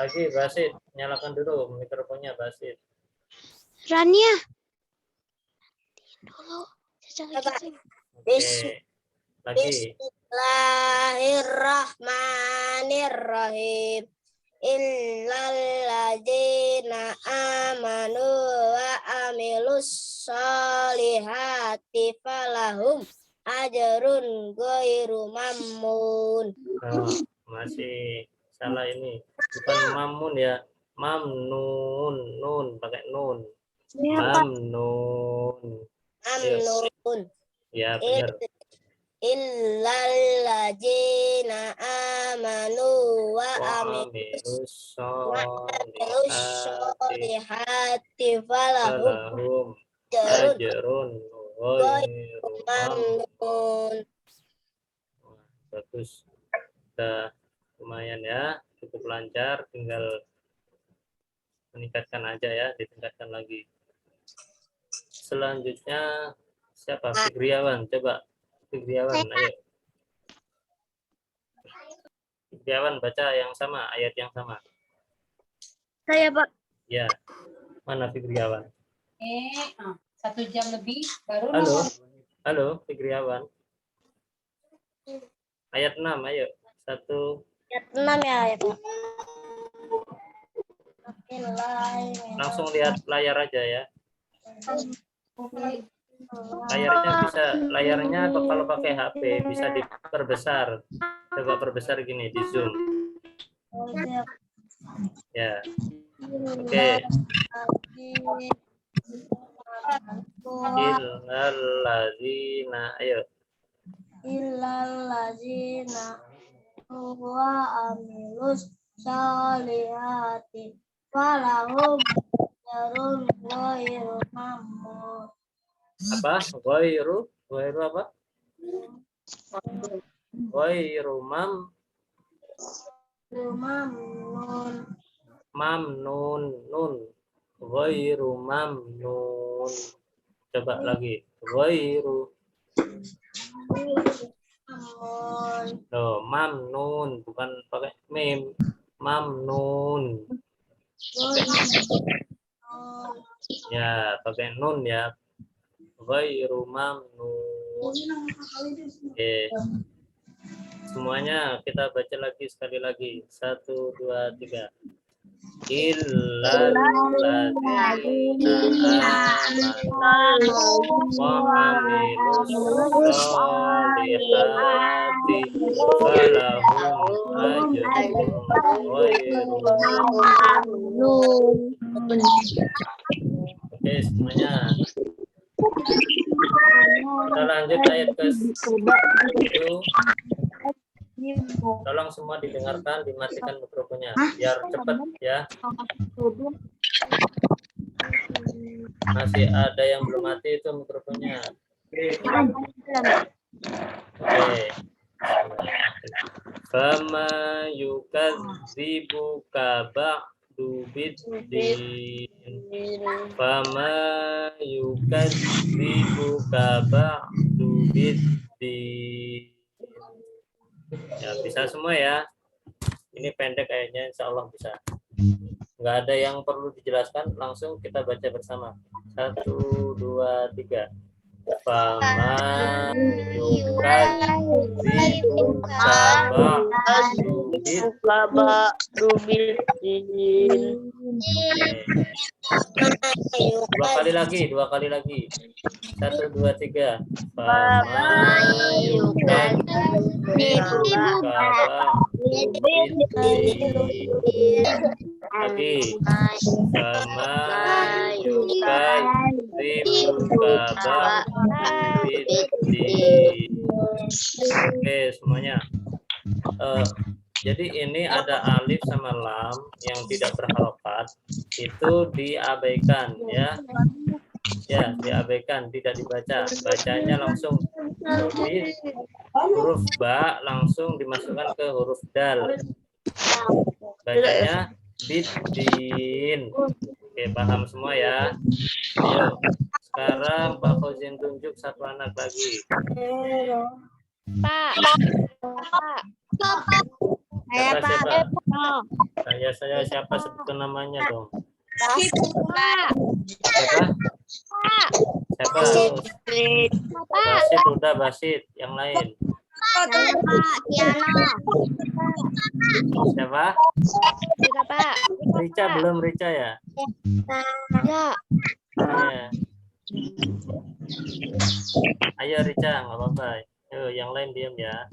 Lagi Basit, nyalakan dulu mikrofonnya Basit. Rania. Dulu. Oke. Lagi. Bismillahirrahmanirrahim. Illalladzina amanu wa amilus solihati falahum ajrun ghairu mamnun. Oh, masih salah ini. Bukan mamun ya. Mamnun, nun pakai nun. Mamnun. Mamnun. Ya, benar. Illalladzina amanu wa amilus solihati falahum ajrun ghairu mamnun. Bagus. Sudah lumayan ya, cukup lancar, tinggal meningkatkan aja ya, ditingkatkan lagi. Selanjutnya siapa? Fibriawan, coba. Fibriawan, ayo. Fibriawan baca yang sama, ayat yang sama. Saya Pak. Ya. Mana Fibriawan? 1 jam lebih baru. Halo, Fibriawan. Ayat 6, ayo. 1. Ayat 6 ya, Pak. Langsung lihat layar aja ya. Layarnya kalau pakai HP bisa diperbesar. Coba perbesar gini di zoom. Ya. Oke. Illalladzina, ayo. Illalladzina wa amilus solihati falahum ajrun ghairu mamnun. Apa? Ghairu apa? Ghairu mamnun, nun. Ghairu mamnun. Coba lagi. Ghairu. Loh, mamnun bukan pakai mim. Mamnun. Ya, pakai nun ya. Ghairu mamnun. Oke. Semuanya kita baca lagi sekali lagi. 1, 2, 3. Illalladzina wa amilus solihati falahum ajrun ghairu mamnun. Oke, semuanya. Kita lanjut ayat ke-7. Tolong semua didengarkan, dimatikan mikrofonnya biar cepat ya. Masih ada yang belum mati itu mikrofonnya. Oke. Fama yukadzibuka ba'du biddin. Fama yukadzibuka ba'du biddin. Ya, bisa semua ya. Ini pendek kayaknya, insya Allah bisa. Nggak ada yang perlu dijelaskan, langsung kita baca bersama. 1, 2, 3. Fama yukadzibuka ba'du biddin. Dua kali lagi. 1, 2, 3. Fama yukadzibuka ba'du biddin. Lagi. Fama yukadzibuka ba'du biddin. Oke, semuanya. Jadi ini ada alif sama lam yang tidak berharokat, itu diabaikan ya. Ya, diabaikan, tidak dibaca. Bacanya langsung dari huruf ba langsung dimasukkan ke huruf dal. Bacanya biddin. Oke, paham semua ya. Ayo, sekarang Pak Fauzin tunjuk satu anak lagi. Pak. Siapa? Saya siapa, sebutkan namanya dong. Pak. Siapa? Basit udah, Basit. Yang lain. Siapa? Pak. Rica belum, Rica ya? Ya. Iya. Ayo Rica, nggak apa-apa. Ayo, yang lain diam ya.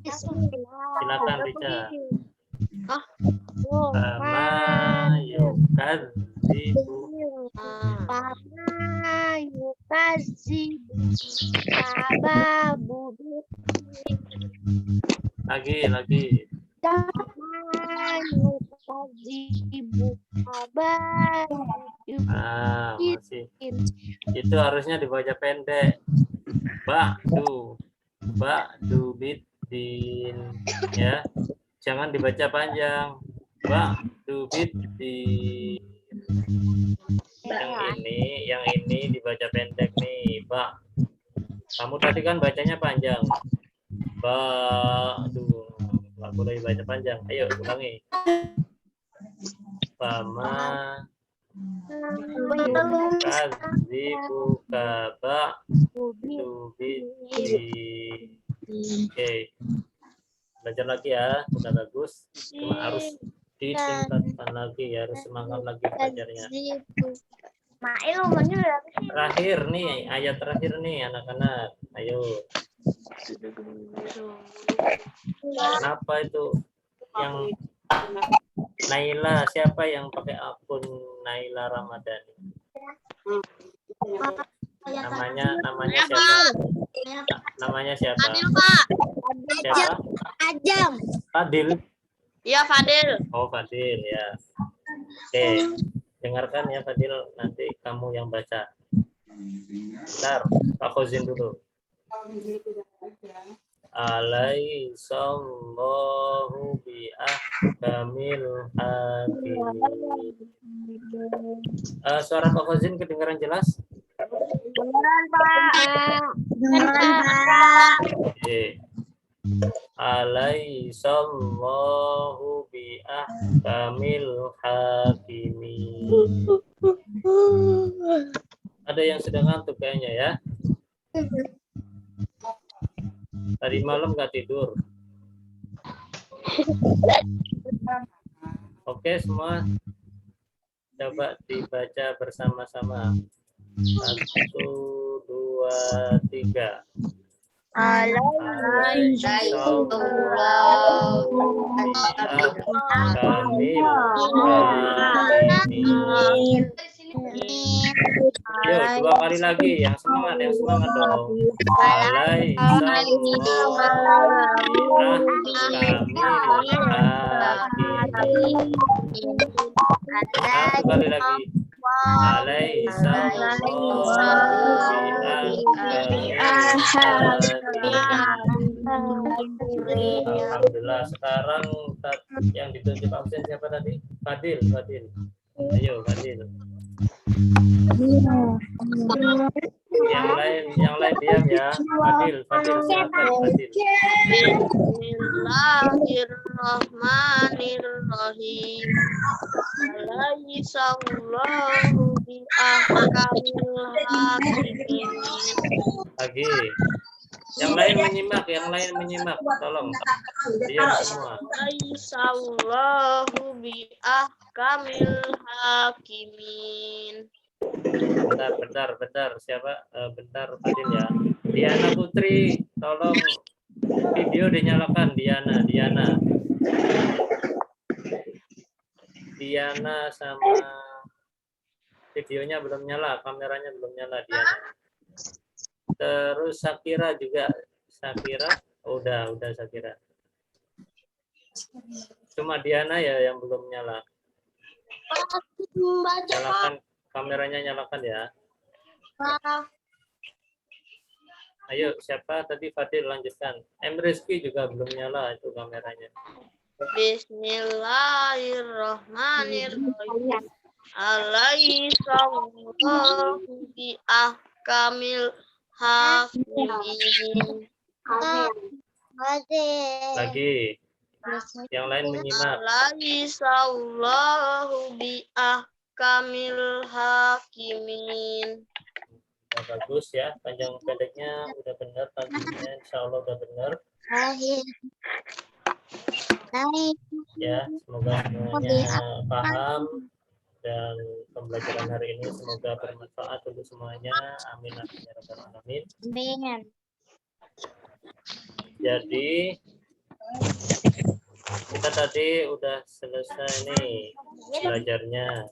Silakan Rica. Fama yukadzibuka. Lagi. Masih. Itu harusnya dibaca pendek. Ba'du biddin ya. Jangan dibaca panjang. Ba'du biddin. Yang ini dibaca pendek nih, Ba. Kamu tadi kan bacanya panjang. Ba'du. Nggak boleh dibaca panjang. Ayo ulangi. Fama yukadzibuka ba'du biddin. Oke. Belajar lagi ya, udah bagus. Cuma harus ditingkatkan lagi ya, harus semangat lagi belajarnya. Terakhir nih, ayat terakhir nih anak-anak. Ayo. Kenapa itu yang Naila, siapa yang pakai akun Naila Ramadhani? Namanya siapa? Fadil, Pak. Siapa? Ajam. Fadil. Iya, Fadil. Oh, Fadil ya. Oke, dengarkan ya Fadil, nanti kamu yang baca. Bentar, Pak Fauzin dulu. Alaihissallahu bi'ahkamil hakimin. Suara Pak Fauzin kedengaran jelas? Beneran, Pak. Oke. Alaihissallahu bi'ahkamil hakimin. Ada yang sedang ngantuk kayaknya ya. Tadi malam nggak tidur. Oke semua, coba dibaca bersama-sama. 1, 2, 3. Yuk, 2 kali lagi, yang semangat dong. Satu kali lagi. Alhamdulillah. Sekarang yang ditunjuk absen siapa tadi? Fadil. Ayo Fadil. Yang lain diam ya. Fadil silakan Fadil. Bismillahirrahmanirrahim. Alaihissallahu bi'ahkamil hakimin. Lagi. Yang lain menyimak. Tolong. Diam semua. Alaihissallahu bi'ahkamil hakimin. Bentar. Siapa? Bentar Fadil ya. Diana Putri, tolong video dinyalakan. Diana sama videonya belum nyala, kameranya belum nyala Diana. Terus Sakira juga. Udah Sakira. Cuma Diana ya yang belum nyala. Nyalakan kameranya, nyalakan ya. Ayo, siapa tadi? Fadil, lanjutkan. Rizky juga belum nyala itu kameranya. Bismillahirrahmanirrahim. Alaihissallahu bi'ahkamil hakimin. Lagi. Yang lain menyimak. Alaihissallahu bi'ahkamil hakimin. Bagus ya, panjang pendeknya udah benar, panjangnya insya Allah udah benar. Ya, semoga semuanya paham dan pembelajaran hari ini semoga bermanfaat untuk semuanya. Amin ya rabbal alamin. Jadi kita tadi udah selesai nih belajarnya.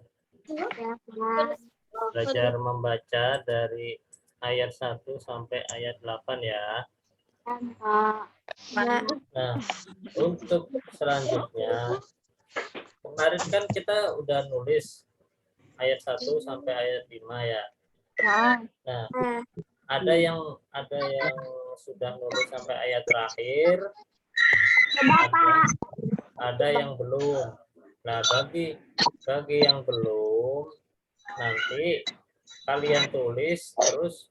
Belajar membaca dari ayat 1 sampai ayat 8 ya. Nah, untuk selanjutnya kemarin kan kita udah nulis ayat 1 sampai ayat 5 ya. Nah, ada yang sudah nulis sampai ayat terakhir. Ada yang belum. Nah, bagi yang belum, nanti kalian tulis terus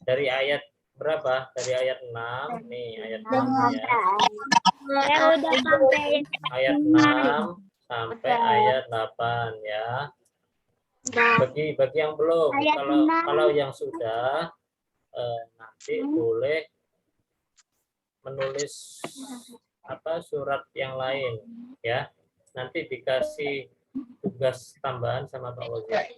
dari ayat berapa? Dari ayat 6. Nih, ayat 6 ya. Ayat 6 sampai ayat 8 ya. Bagi yang belum, kalau yang sudah nanti boleh menulis surat yang lain ya. Nanti dikasih tugas tambahan sama Pak Wazir.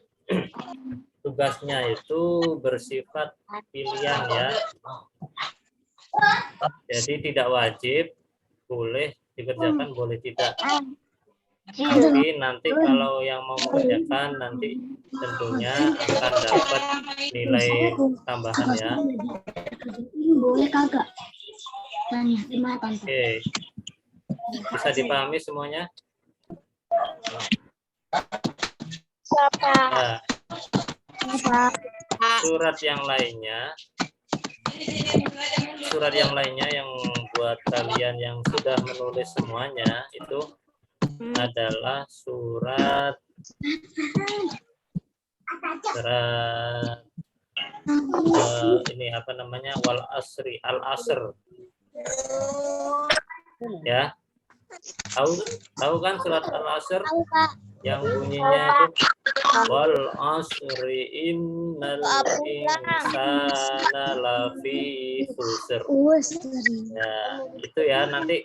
Tugasnya itu bersifat pilihan ya. Jadi tidak wajib, boleh dikerjakan, boleh tidak. Tapi nanti kalau yang mau mengerjakan nanti tentunya akan dapat nilai tambahan ya. Boleh kagak? Oke. Bisa dipahami semuanya? Nah, surat yang lainnya yang buat kalian yang sudah menulis semuanya itu adalah surat ini wal asri, al asr ya. Tahu kan surat al asr yang bunyinya itu wal asri innal insana lafi khusr. Ya, itu ya. Nanti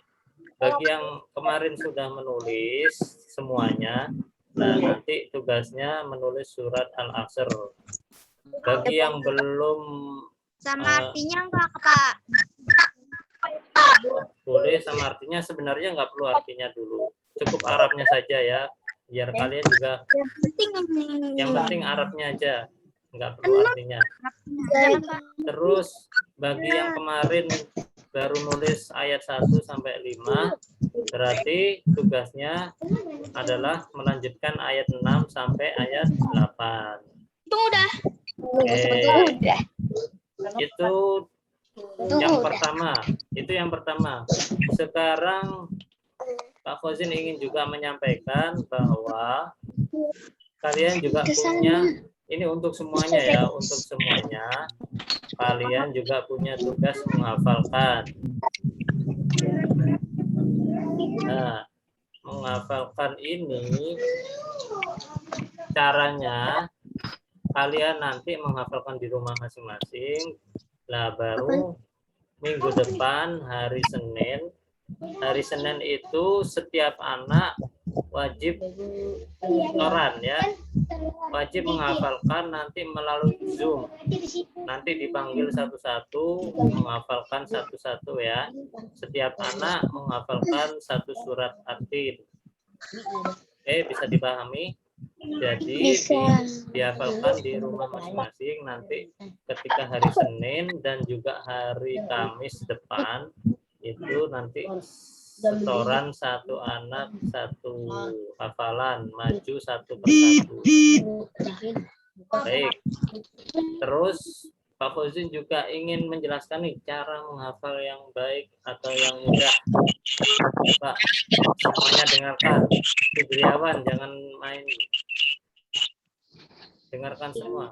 bagi yang kemarin sudah menulis semuanya, nah nanti tugasnya menulis surat Al-Asr. Bagi yang belum Sama artinya enggak, Pak? Boleh sama artinya, sebenarnya nggak perlu artinya dulu. Cukup Arabnya saja ya. Biar kalian juga yang penting Arabnya aja, nggak perlu artinya. Terus bagi yang kemarin baru nulis ayat 1 sampai 5, berarti tugasnya adalah melanjutkan ayat 6 sampai ayat 8. Itu udah. Oke. Itu Yang pertama, itu yang pertama. Sekarang Pak Fauzin ingin juga menyampaikan bahwa kalian juga punya, ini untuk semuanya ya, untuk semuanya, kalian juga punya tugas menghafalkan. Nah, menghafalkan ini caranya kalian nanti menghafalkan di rumah masing-masing. Lah baru minggu depan hari Senin. Hari Senin itu setiap anak wajib setoran ya. Wajib menghafalkan nanti melalui Zoom. Nanti dipanggil satu-satu, menghafalkan satu-satu ya. Setiap anak menghafalkan satu surat At-Tin. Oke, bisa dipahami? Jadi dihafalkan di rumah masing-masing nanti ketika hari Senin dan juga hari Kamis depan itu nanti setoran satu anak satu hafalan, maju satu persatu. Baik. Terus Pak Fauzin juga ingin menjelaskan nih cara menghafal yang baik atau yang mudah. Pak, semuanya dengarkan. Fibriawan jangan main. Dengarkan semua.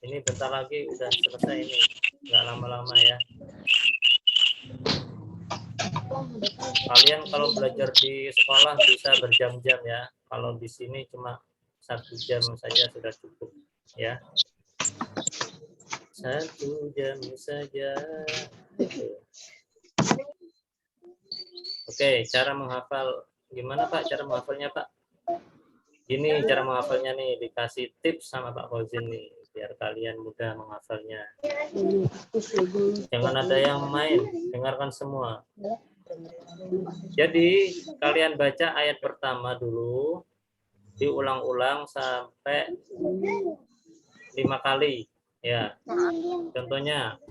Ini bentar lagi udah selesai ini. Nggak lama-lama ya. Kalian kalau belajar di sekolah bisa berjam-jam ya. Kalau di sini cuma 1 jam saja sudah cukup ya. 1 jam saja. Oke, cara menghafal gimana Pak? Cara menghafalnya Pak? Gini cara menghafalnya nih, dikasih tips sama Pak Fauzin nih, biar kalian mudah menghafalnya. Jangan ada yang main, dengarkan semua. Jadi kalian baca ayat pertama dulu, diulang-ulang sampai 5 kali. Ya, contohnya,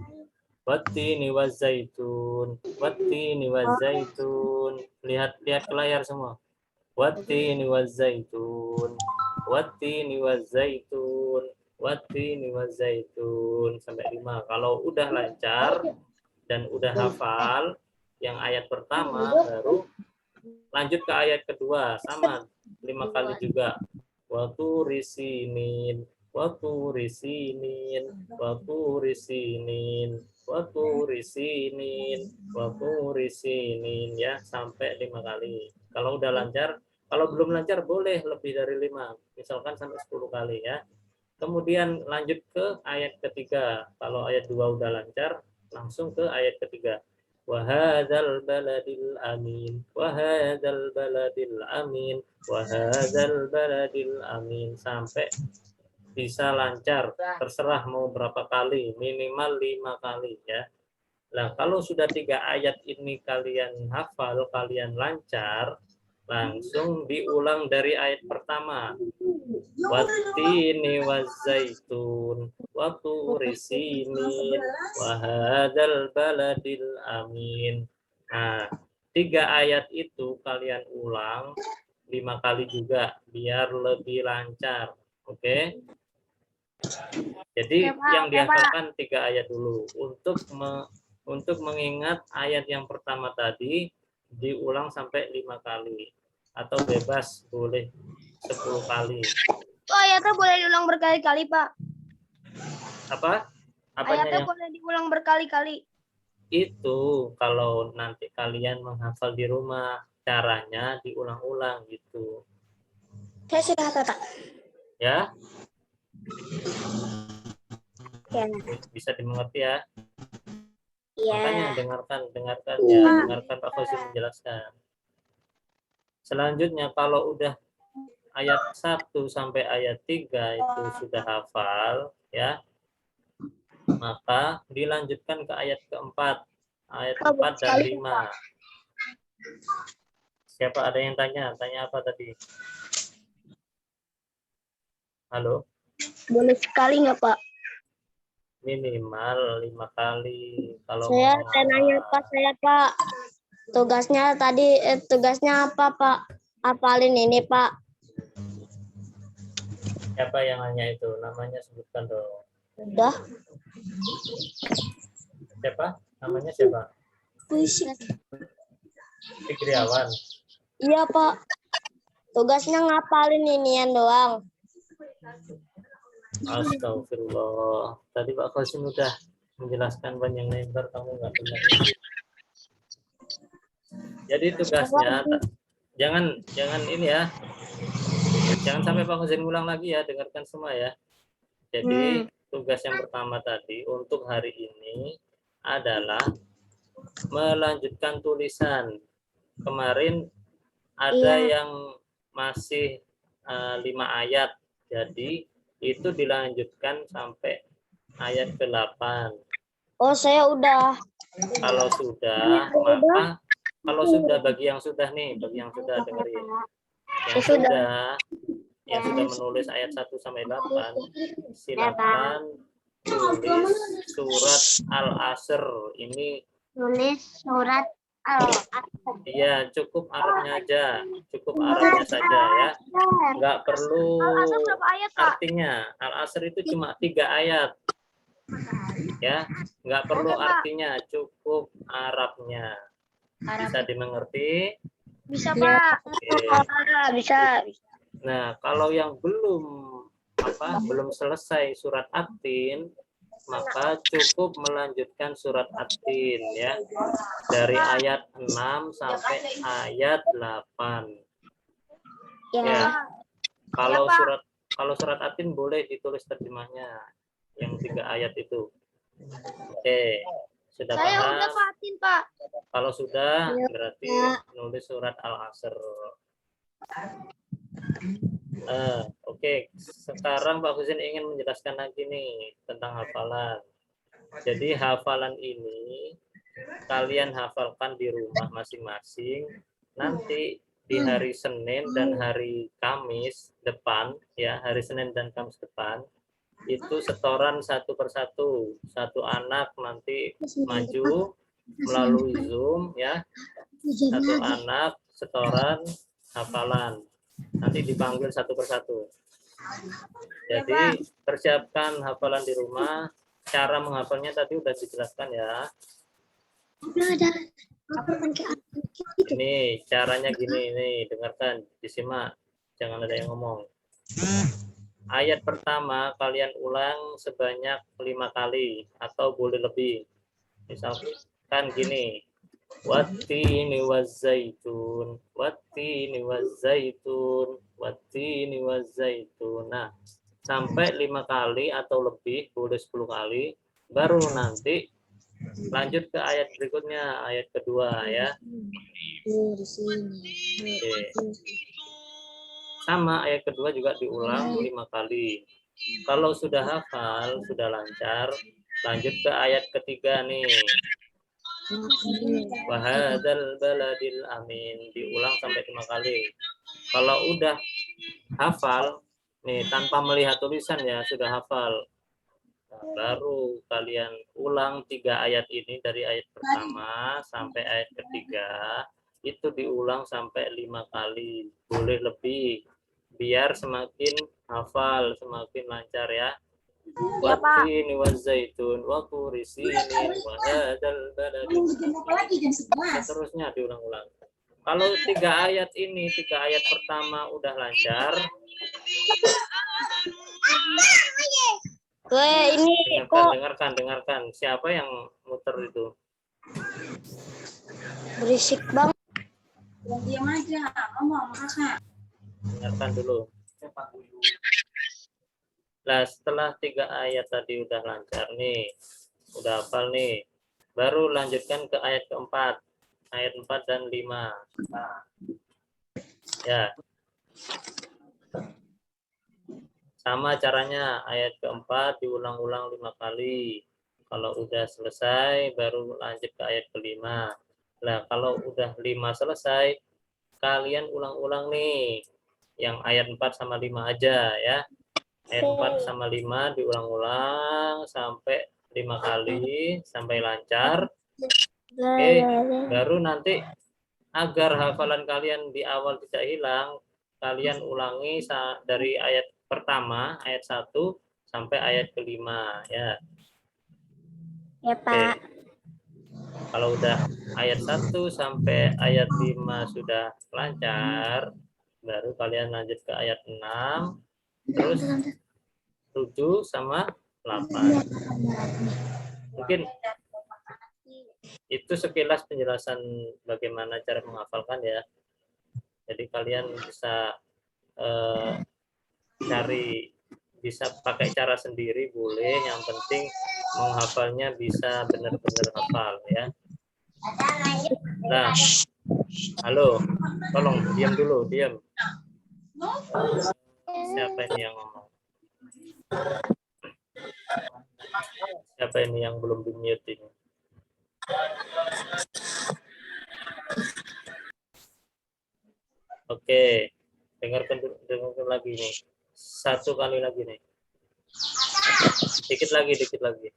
wattini wazaitun, wattini wazaitun. Lihat ke layar semua. Wattini wazaitun, wattini wazaitun, wattini wazaitun sampai 5. Kalau udah lancar dan udah hafal yang ayat pertama, baru lanjut ke ayat kedua sama 5 kali juga. Waturi sinin, waturi sinin, waturi sinin, waturi sinin, waturi sinin ya sampai 5 kali. Kalau udah lancar, kalau belum lancar boleh lebih dari 5, misalkan sampai 10 kali ya. Kemudian lanjut ke ayat ketiga. Kalau ayat 2 udah lancar, langsung ke ayat ketiga. Wahadzal baladil amin, wahadzal baladil amin, wahadzal baladil amin sampai bisa lancar. Terserah mau berapa kali, minimal 5 kali ya. Nah, kalau sudah 3 ayat ini kalian hafal, kalian lancar, langsung diulang dari ayat pertama. Wattini wazaitun, waturi sinin, wahadzal baladil amin. Nah, 3 ayat itu kalian ulang 5 kali juga biar lebih lancar. Oke? Jadi yang dihafalkan 3 ayat dulu untuk mengingat ayat yang pertama tadi diulang sampai 5 kali atau bebas boleh 10 kali. Oh, ayatnya boleh diulang berkali-kali, Pak. Apa? Ayatnya Apanya boleh diulang berkali-kali. itu kalau nanti kalian menghafal di rumah, caranya diulang-ulang gitu. Saya sudah Pak. Ya? Ya. Bisa dimengerti ya? Iya. Makanya dengarkan ya, dengarkan Pak Fauzin menjelaskan. Selanjutnya kalau udah ayat 1 sampai ayat 3 itu sudah hafal ya, maka dilanjutkan ke ayat keempat, ayat 4 dan 5. Siapa ada yang tanya? Tanya apa tadi? Halo? Boleh sekali nggak, Pak? Minimal 5 kali. Kalau Saya mau nanya Pak. Tugasnya apa, Pak? Hafalin ini, Pak. siapa yang nanya itu? Namanya sebutkan dong. Udah. Siapa? Namanya siapa? Puisi. Fikriawan. Iya, Pak. Tugasnya ngapalin inian doang. Astagfirullah. Tadi Pak Qasim udah menjelaskan panjang lebar, kamu nggak dengar. Jadi tugasnya jangan ini ya. Jangan sampai Pak Qasim ulang lagi ya, dengarkan semua ya. Jadi tugas yang pertama tadi untuk hari ini adalah melanjutkan tulisan. Kemarin ada yang masih 5 ayat. Jadi itu dilanjutkan sampai ayat ke-8. Oh, saya udah. Kalau sudah bagi yang sudah nih, bagi yang sudah dengerin. Yang sudah menulis ayat 1 sampai 8, silakan tulis surat Al-Asr. Ini Tulis surat Al-Asr. iya, cukup Arabnya aja, cukup Arabnya saja ya. Nggak perlu artinya. Al-Asr itu cuma 3 ayat. Ya, nggak perlu artinya, cukup Arabnya. Bisa dimengerti? Bisa, Pak. Bisa. Nah, kalau yang belum selesai surat At-Tin, maka cukup melanjutkan surat At-Tin ya. Dari ayat 6 sampai ayat 8. Ya. Kalau surat At-Tin boleh ditulis terjemahnya yang 3 ayat itu. Oke. Sudah Saya paham? udah Fatin, Pak. Kalau sudah berarti nulis surat Al-Asr. Oke. Sekarang Pak Husin ingin menjelaskan lagi nih tentang hafalan. Jadi hafalan ini kalian hafalkan di rumah masing-masing. Nanti di hari Senin dan hari Kamis depan, ya hari Senin dan Kamis depan, itu setoran satu persatu. Satu anak nanti maju melalui Zoom, ya. Satu anak setoran hafalan. Nanti dipanggil satu persatu. Jadi persiapkan hafalan di rumah. Cara menghafalnya tadi udah dijelaskan ya. Ini caranya gini, nih dengarkan, disimak, jangan ada yang ngomong. Ayat pertama kalian ulang sebanyak 5 kali atau boleh lebih. Misalkan gini, wattini wazzaitun, wattini wazzaitun, wattini wazzaitun. Nah, sampai 5 kali atau lebih, boleh 10 kali, baru nanti lanjut ke ayat berikutnya, ayat kedua ya. Oke. Sama, ayat kedua juga diulang 5 kali. Kalau sudah hafal, sudah lancar, lanjut ke ayat ketiga nih. Wahadzal baladil amin, diulang sampai 5 kali. Kalau udah hafal, nih tanpa melihat tulisan ya, sudah hafal. Nah, baru kalian ulang 3 ayat ini dari ayat pertama sampai ayat ketiga, itu diulang sampai 5 kali, boleh lebih, biar semakin hafal, semakin lancar ya. Wattini wazzaitun wa turi sinin wa hadzal baladil amin. Seterusnya diulang-ulang. Kalau 3 ayat ini, 3 ayat pertama udah lancar, ini dengarkan. Siapa yang muter itu? berisik banget. Diam aja, ngomong kakak. Dengarkan dulu. Nah, setelah 3 ayat tadi udah lancar nih, udah hafal nih, baru lanjutkan ke ayat keempat, ayat 4 dan 5. Ya. Sama caranya, ayat keempat diulang-ulang 5 kali. Kalau udah selesai, baru lanjut ke ayat kelima. Nah, kalau udah 5 selesai, kalian ulang-ulang nih. Yang ayat 4 sama 5 aja ya. Ayat 4 sama 5 diulang-ulang sampai 5 kali, sampai lancar. Oke, baru nanti agar hafalan kalian di awal tidak hilang, kalian ulangi dari ayat pertama, ayat 1 sampai ayat kelima ya. Ya, Pak. Kalau udah ayat 1 sampai ayat 5 sudah lancar, baru kalian lanjut ke ayat 6, terus 7 sama 8. Mungkin itu sekilas penjelasan bagaimana cara menghafalkan ya. Jadi kalian bisa cari, bisa pakai cara sendiri boleh, yang penting menghafalnya bisa benar-benar hafal ya. Nah, halo, tolong diam dulu, diam. Siapa ini yang ngomong? Siapa ini yang belum di-mute ini? Oke, dengarkan lagi nih. Satu kali lagi nih. Dikit lagi.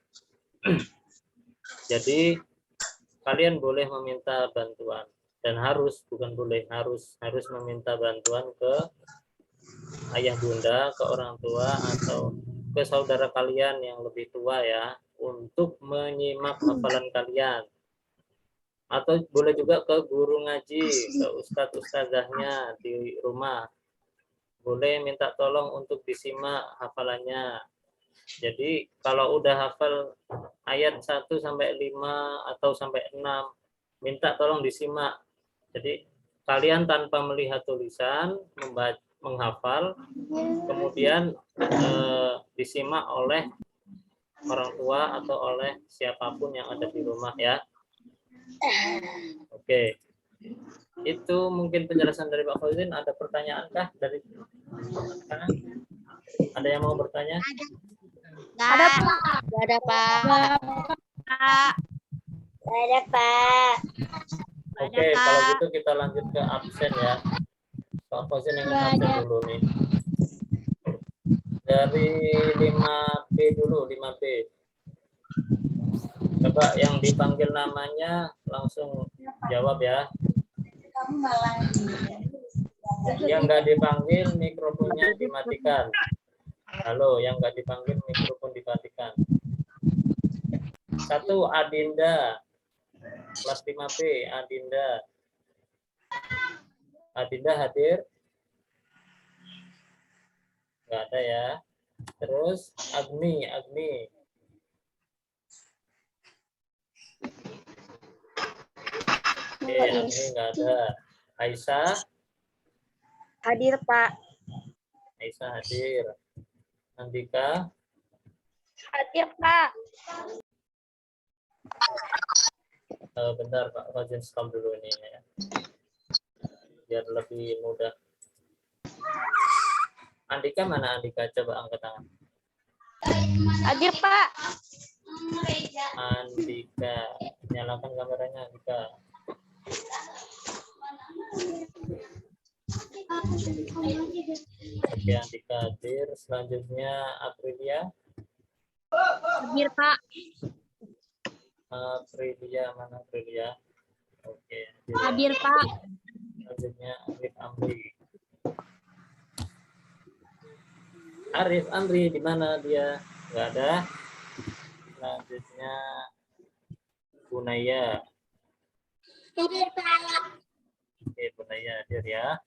Jadi kalian boleh meminta bantuan, dan harus, bukan boleh, harus meminta bantuan ke ayah bunda, ke orang tua, atau ke saudara kalian yang lebih tua ya, untuk menyimak hafalan kalian. Atau boleh juga ke guru ngaji, ke ustadz-ustadzahnya di rumah. Boleh minta tolong untuk disimak hafalannya. Jadi kalau udah hafal ayat 1 sampai 5 atau sampai 6, minta tolong disimak. Jadi kalian tanpa melihat tulisan, menghafal, kemudian disimak oleh orang tua atau oleh siapapun yang ada di rumah ya. Oke. Itu mungkin penjelasan dari Pak Fauzin. Ada pertanyaan kah dari sana? Ada yang mau bertanya? Ada Pak. Ada Pak. Ada Pak. Oke, kalau gitu kita lanjut ke absen ya. Pak Fauzin yang absen dulu nih. Dari 5B dulu, 5B. Coba yang dipanggil namanya langsung jawab ya. Kamu malah Yang nggak dipanggil mikrofonnya dimatikan. Halo, yang nggak dipanggil mikrofon dimatikan. 1, Adinda. Kelas 5B, Adinda. Adinda hadir? Nggak ada ya. Terus Agni. Oke, Agni nggak ada. Aisyah? Hadir Pak. Aisyah hadir. Andika? Hadir Pak. Bentar Pak Fauzin, stop dulu ini ya. Biar lebih mudah. Andika mana Andika? Coba angkat tangan. Hadir Pak. Andika, nyalakan kameranya Andika. Oke, Andika hadir. Selanjutnya Aprilia. Hadir Pak. Aprilia, mana Aprilia? Oke. Hadir Pak. Selanjutnya Arif Amri. Arif Amri di mana dia? Nggak ada. Selanjutnya Bunaya. Hadir Pak. Oke, Bunaya hadir ya.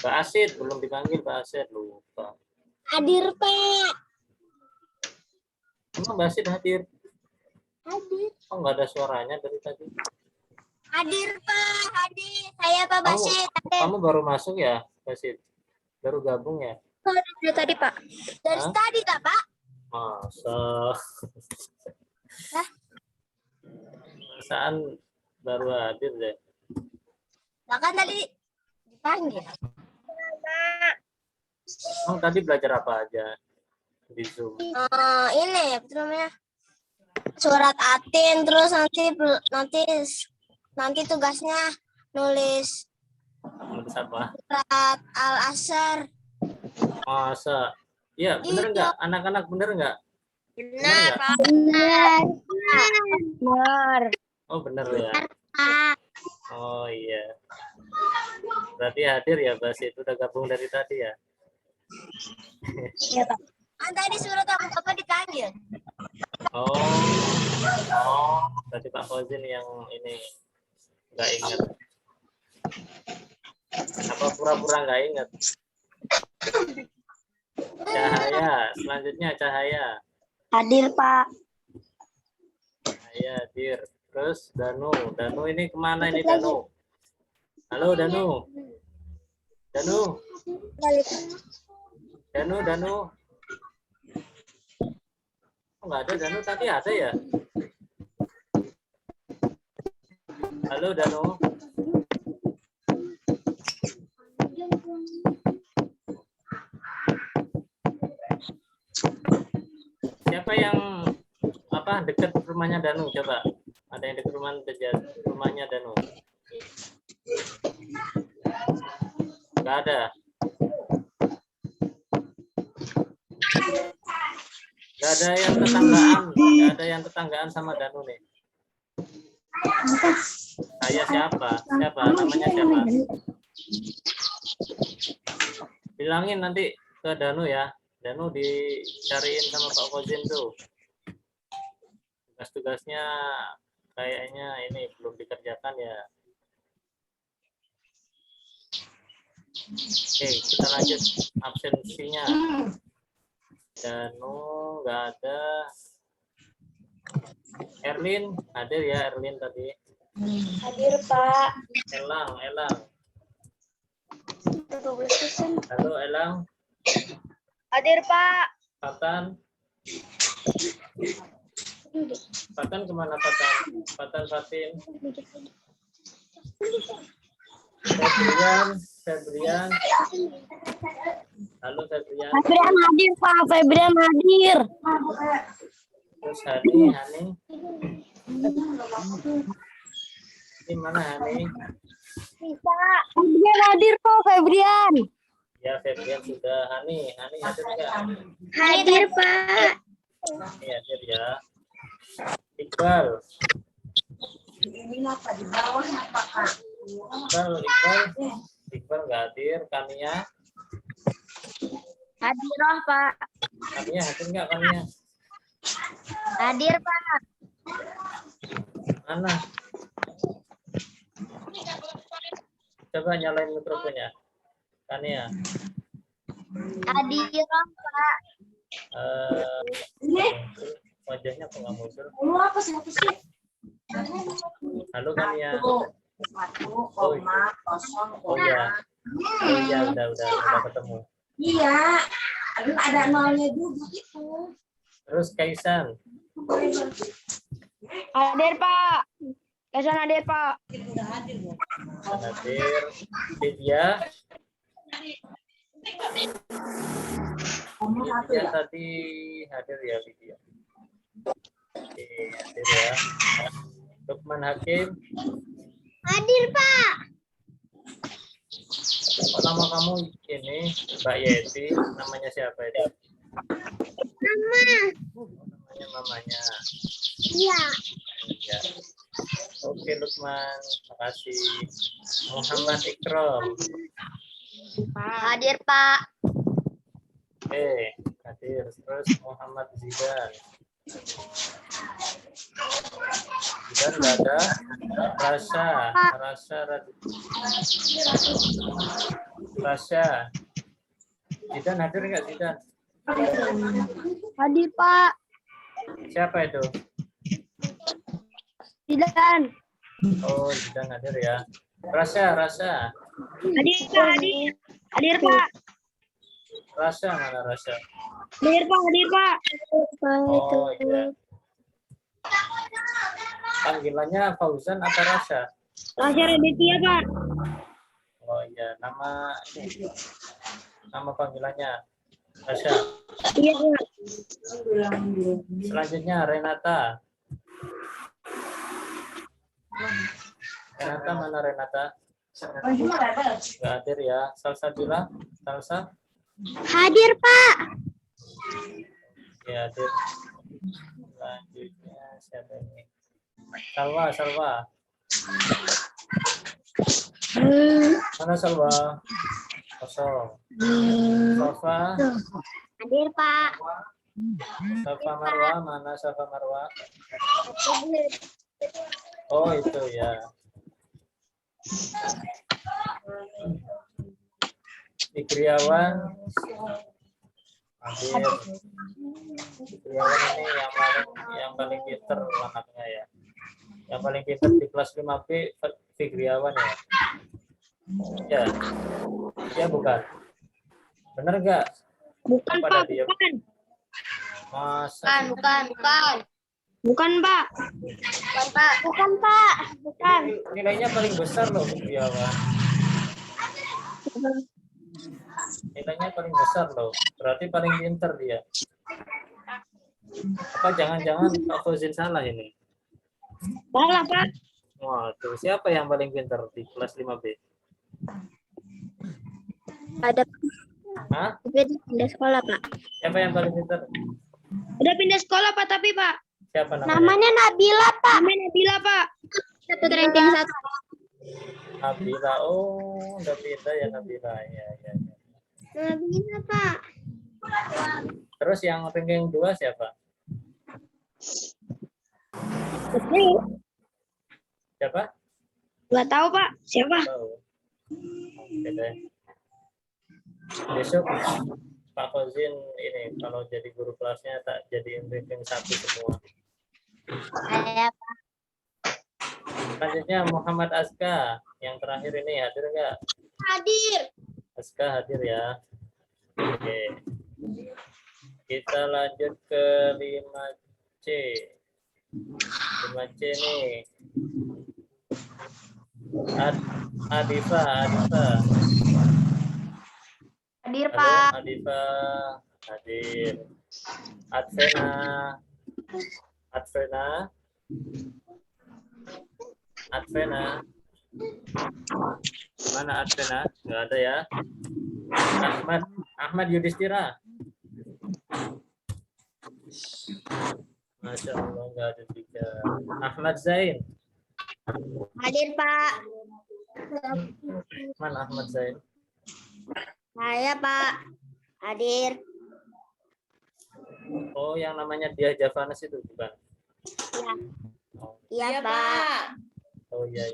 Mbak Asid belum dipanggil, Mbak Asid lupa. Hadir Pak. Emang Mbak Asid hadir? Hadir. Oh, nggak ada suaranya dari tadi. Hadir Pak. Hadir. Saya Pak Basit. Kamu baru masuk ya, Mbak Asid? Baru gabung ya? Dari tadi Pak. Dari Hah? tadi tak Pak? Masa? Hah? Masaan baru hadir deh. Bahkan tadi dipanggil. Emang tadi belajar apa aja di Zoom? Ini apa namanya? Surat Atin, terus nanti tugasnya nulis Nulis apa? surat Al-Asr. Masa? Iya, bener nggak? Anak-anak bener nggak? Benar, nggak? Pak. Benar. Benar. Oh, bener ya. Pak. Oh iya. Berarti hadir ya, Bas? Itu udah gabung dari tadi ya? Iya, Pak. Kan tadi surat apa dipanggil? Oh, berarti Pak Fauzin yang ini nggak ingat. Apa pura-pura nggak ingat? Cahaya, selanjutnya Cahaya. Hadir, Pak. Cahaya, Dir. Terus Danu. Danu ini kemana ini Danu? Halo Danu. Danu. Danu. Oh, nggak ada Danu, tadi ada ya? Halo Danu. Siapa yang dekat rumahnya Danu? Coba. Ada yang dekat rumahnya Danu? Nggak ada. Nggak ada yang tetanggaan. Nggak ada yang tetanggaan sama Danu nih. Saya siapa? Namanya siapa? Bilangin nanti ke Danu ya. Danu dicariin sama Pak Fauzin tuh. Tugas-tugasnya kayaknya ini belum dikerjakan ya. Oke, kita lanjut absensinya. Danu nggak ada. Erlin hadir ya, Erlin tadi. Hadir, Pak. Elang. Halo Elang. Hadir, Pak. Patan kemana Patan Fatin. Febrian. Halo Febrian. Febrian hadir, Pak. Febrian hadir. Terus Hani. Ini mana Hani? Pak. Febrian hadir, Pak. Febrian. Ya Febrian sudah. Hani hadir nggak? Hadir, Pak. Ini hadir ya. Iqbal nggak hadir. Kania Hadir, Pak. Kania hadir nggak Kania? Hadir, Pak. Mana? Coba nyalain mikrofonnya. Kania. Hadir, Pak. Wajahnya kok nggak muncul? Apa sih? Halo Kania. 1,0. Oh iya, udah ketemu. Iya. Aduh, ada nolnya juga gitu. Terus Kaisan. Hadir, Pak. Kaisan hadir, Pak. Hadir. Lydia. Lydia tadi hadir ya Lydia. Oke, hadir ya. Lukman Hakim. Hadir, Pak. Kok nama kamu ini Mbak Yeti? Namanya siapa itu? Mama. Namanya mamanya. Iya. Ya. Oke Lukman, makasih. Muhammad Ikram. Hadir, Pak. Oke, hadir. Terus Muhammad Zidan. Zidan nggak ada. Rasya. Zidan hadir nggak Zidan? Hadir, Pak. Siapa itu? Zidan. Oh, Zidan hadir ya. Rasya. Hadir, Pak. Hadir, Pak. Rasya mana Rasya? Hadir, Pak. Oh iya. Panggilannya Fauzan atau Rasya? Rasya Raditya, Pak. Oh iya, nama panggilannya Rasya. Iya, Pak. Selanjutnya Renata. Renata mana Renata? Nggak hadir ya. Salsabila. Salsa. Hadir, Pak. Ya hadir. Selanjutnya siapa ini? Salwa. Mana Salwa? Kosong. Sofa. Hadir, Pak. Safa Marwa, mana Safa Marwa? Oh, itu ya. Fikriawan hadir. Fikriawan ini yang paling pinter anaknya ya. Yang paling pinter di kelas 5B Fikriawan ya. Ya. Ya bukan. Benar enggak? Bukan, Pada Pak. diam. Bukan. Masa Bukan, Pak. Bukan, Pak. Bukan, Pak. Bukan. nilainya paling besar loh Fikriawan. Nilainya paling besar loh. Berarti paling pinter dia. Apa jangan-jangan Pak Fauzin salah ini? Salah, Pak. Waduh, siapa yang paling pinter di kelas 5B? Ada Hah? pindah sekolah, Pak. Siapa yang paling pinter? Udah pindah sekolah, Pak, tapi, Pak. Siapa namanya? Namanya Nabila, Pak. Namanya Nabila, Pak. Satu ranking 1. Nabila. Oh, udah pindah ya Nabila. Ya. Nabila, Pak. Terus yang ranking 2 siapa? Siapa? Nggak tahu, Pak. Siapa? Tahu. Oke deh. Besok Pak Fauzin ini kalau jadi guru kelasnya tak jadiin ranking 1 semua. Saya, Pak. Selanjutnya Muhammad Aska. Yang terakhir ini hadir enggak? Hadir. Aska hadir ya. Oke. Kita lanjut ke 5C. 5C nih. Adifa. Hadir, Halo, Pak. Adifa. Hadir. Advena. Mana Advena? Nggak ada ya. Ahmad Yudhistira. Masya Allah, nggak ada 3. Ahmad Zain. Hadir, Pak. Mana Ahmad Zain? Saya, Pak. Hadir. Oh, yang namanya Dia Javanes itu bukan? Iya, Pak. Oh iya.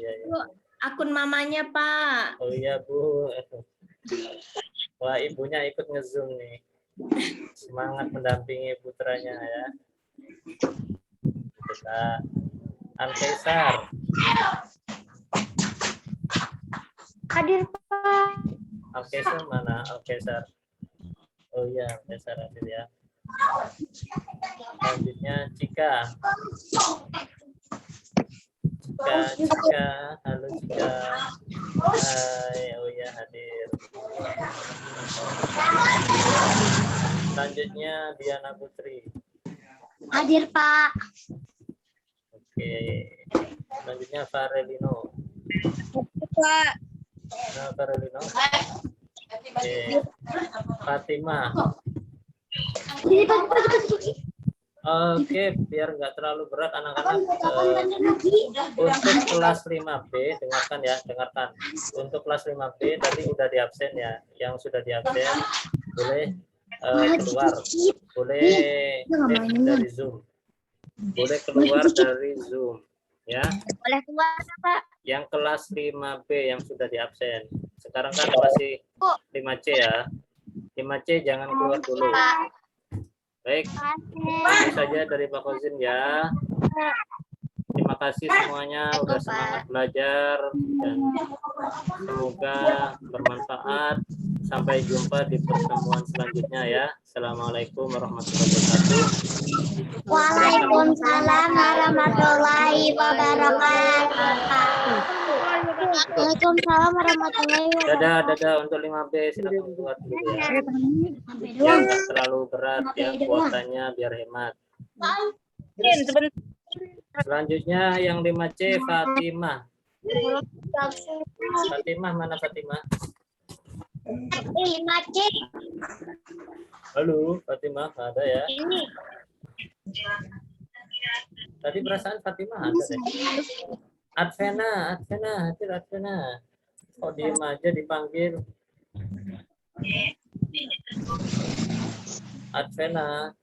Akun mamanya, Pak. Oh iya Bu. Wah, ibunya ikut nge-zoom nih. Semangat mendampingi putranya ya. Kita Al-Kaisar. Hadir, Pak. Al-Kaisar mana? Al-Kaisar. Oh iya, Al-Kaisar hadir ya. Selanjutnya Cika. Halo Cika. Hai, oh iya hadir. Selanjutnya Diana Putri. Hadir, Pak. Oke. Selanjutnya Farelino. Pak. Nah, Farelino. Oke. Fatimah. Oke, biar nggak terlalu berat anak-anak. Untuk kelas 5B, dengarkan. Untuk kelas 5B tadi udah di absen ya. Yang sudah di absen boleh keluar, boleh dari Zoom. Boleh keluar dari Zoom, ya. Boleh keluar, Pak. Yang kelas 5B yang sudah di absen. Sekarang kan masih 5C ya. 5C jangan keluar dulu. Baik, itu saja dari Pak Fauzin ya. Terima kasih semuanya udah semangat belajar dan semoga bermanfaat. Sampai jumpa di pertemuan selanjutnya ya. Assalamualaikum warahmatullahi wabarakatuh. Waalaikumsalam warahmatullahi wabarakatuh. Waalaikumsalam warahmatullahi wabarakatuh. Dadah untuk 5B silakan keluar dulu ya. Biar nggak terlalu berat ya kuotanya biar hemat. Selanjutnya yang 5C Fatimah. Fatimah mana Fatimah? 5C. Halo Fatimah ada ya? Ini. Tadi perasaan Fatimah ada deh. Advena, hadir Advena. Oh diem aja dipanggil. Advena.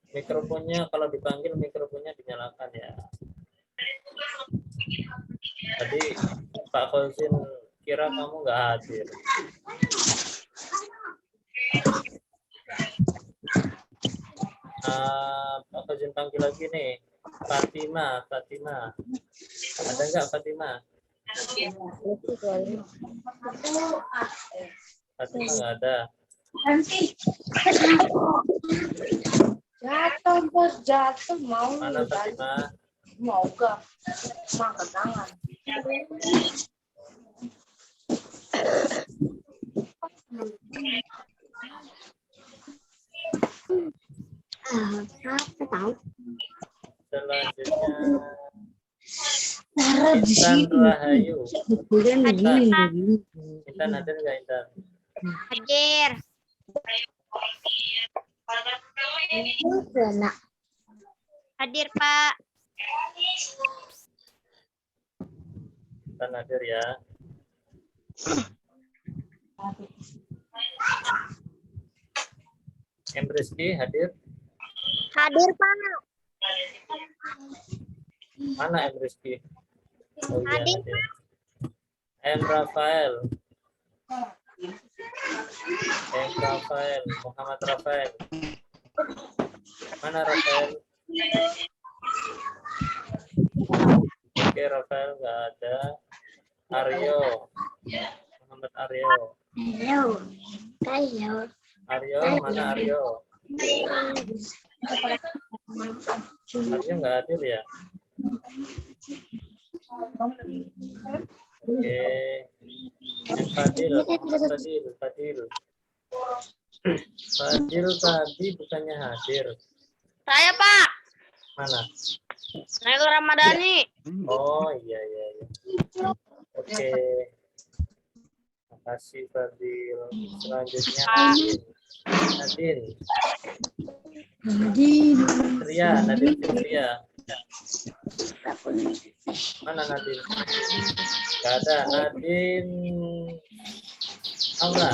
Mikrofonnya kalau dipanggil mikrofonnya dinyalakan ya. Tadi Pak Fauzin kira kamu nggak hadir. Pak Fauzin panggil lagi nih. Fatima. Ada nggak Fatima? Fatima nggak ada. Jatuh, bos, jatuh. Mau Mana Fatima? mau gak? Makan tangan. Apa tahu? Selanjutnya Taruh di Intan sini. Rahayu. Kemudian begini. Intan hadir nggak Intan? Hadir. Hadir, Pak. Intan hadir ya. Rizky hadir. Hadir, Pak. Mana Rizky? Oh iya Hadir. hadir. Rafael. Rafael. Muhammad Rafael. Mana Rafael? Oke, Rafael nggak ada. Aryo. Muhammad Aryo. Aryo, mana Aryo? Aryo nggak hadir ya? Oke. Fadil tadi bukannya hadir. Saya, Pak. Mana? Nail Ramadhani. Oh iya. Oke. Makasih Fadil. Selanjutnya Nadine. Nadine Fitria. Mana Nadine? Gak ada. Nadine Aura.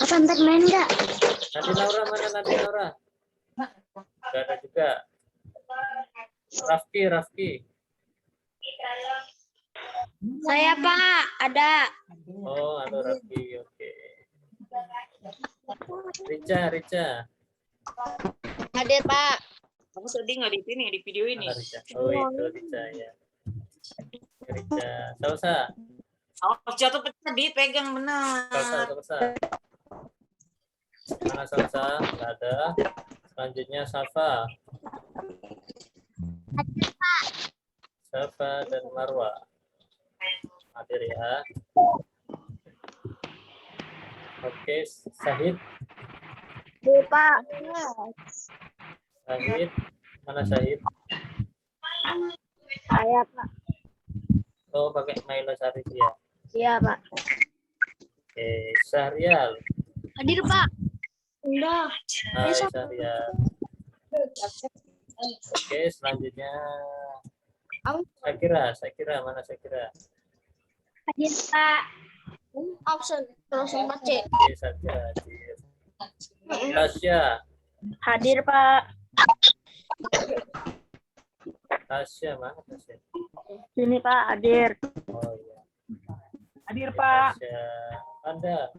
Apa ntar main nggak? Nadine Aura mana Nadine Aura? Gak ada juga. Rafki. Saya, Pak. Ada. Oh, ada Rafki. Oke. Rica. Hadir, Pak. Kamu sedih nggak di sini di video ini? Mana Rica? Oh itu Rica ya. Rica. Salsa. Oh, jatuh pecah dipegang benar. Salsa. Mana Salsa? Nggak ada. Selanjutnya Safa. Hadir, Pak. Safa dan Marwa. Hadir ya. Oke, Sahid. Pak. Sahid. Mana Sahid? Saya, Pak. Oh, pakai Maila Sarif ya. Iya, Pak. Oke, Syahrial. Hadir, Pak. Udah. Hai Syahrial. Oke, selanjutnya Sakira, mana Sakira? Hadir, Pak. Option langsung baca. Oke, Sakira hadir. Tasya, Hadir, Pak. mana Tasya? Sini, Pak. Hadir. Oh iya. Hadir Pak. Tasya, Panda.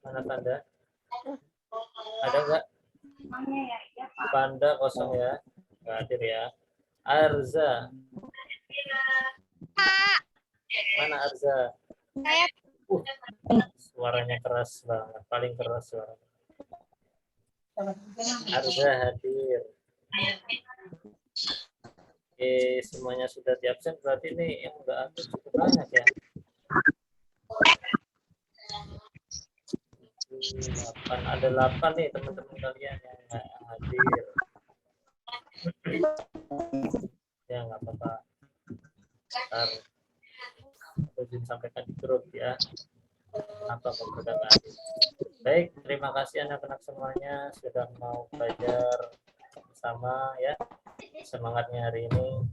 Mana Panda? Ada nggak? Panda kosong ya, nggak hadir ya. Arza, Pak. mana Arza? Saya. Suaranya keras banget, paling keras suaranya. Arza hadir. Oke, semuanya sudah di absen, berarti ini yang nggak aktif cukup banyak ya. 8, ada 8 nih teman-teman kalian yang nggak hadir. Ya nggak apa-apa. Ntar izin sampaikan di grup ya. Kenapa kok sudah nggak hadir? Baik, terima kasih anak-anak semuanya sudah mau belajar bersama ya. Semangatnya hari ini.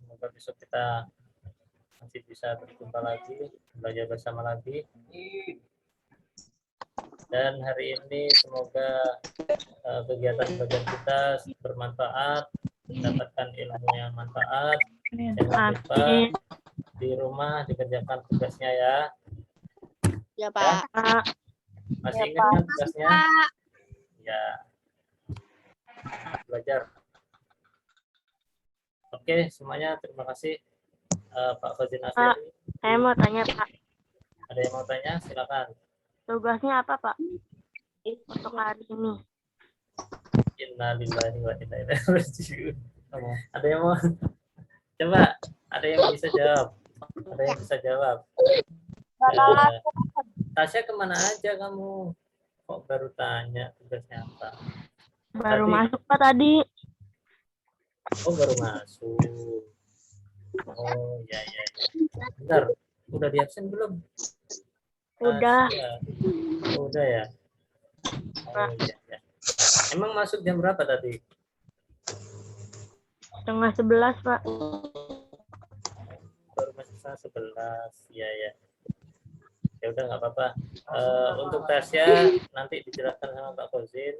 Semoga besok kita masih bisa berjumpa lagi, belajar bersama lagi. Dan hari ini semoga kegiatan belajar kita bermanfaat, mendapatkan ilmu yang manfaat. Jangan lupa di rumah dikerjakan tugasnya ya. Ya, Pak. Masih ingat kan tugasnya? Ya. Belajar. Oke, semuanya terima kasih. Pak Fazin Afiri. Saya mau tanya, Pak. Ada yang mau tanya? Silakan. Tugasnya apa, Pak? Untuk hari ini. Innalillahi wa inna ilaihi raji'un. Ada yang mau? Coba, ada yang bisa jawab? Ada yang bisa jawab? Tasya kemana aja kamu? Kok baru tanya tugasnya apa? Baru Tadi. masuk, Pak, tadi. Oh, baru masuk. Oh, ya. Bentar, udah di absen belum? Udah. Tasya. Oh, udah ya? Oh, iya. Emang masuk jam berapa tadi? 10:30, Pak. Baru masuk setengah 11. Iya. Ya udah nggak apa-apa. Untuk Tasya nanti dijelaskan sama Pak Fozin.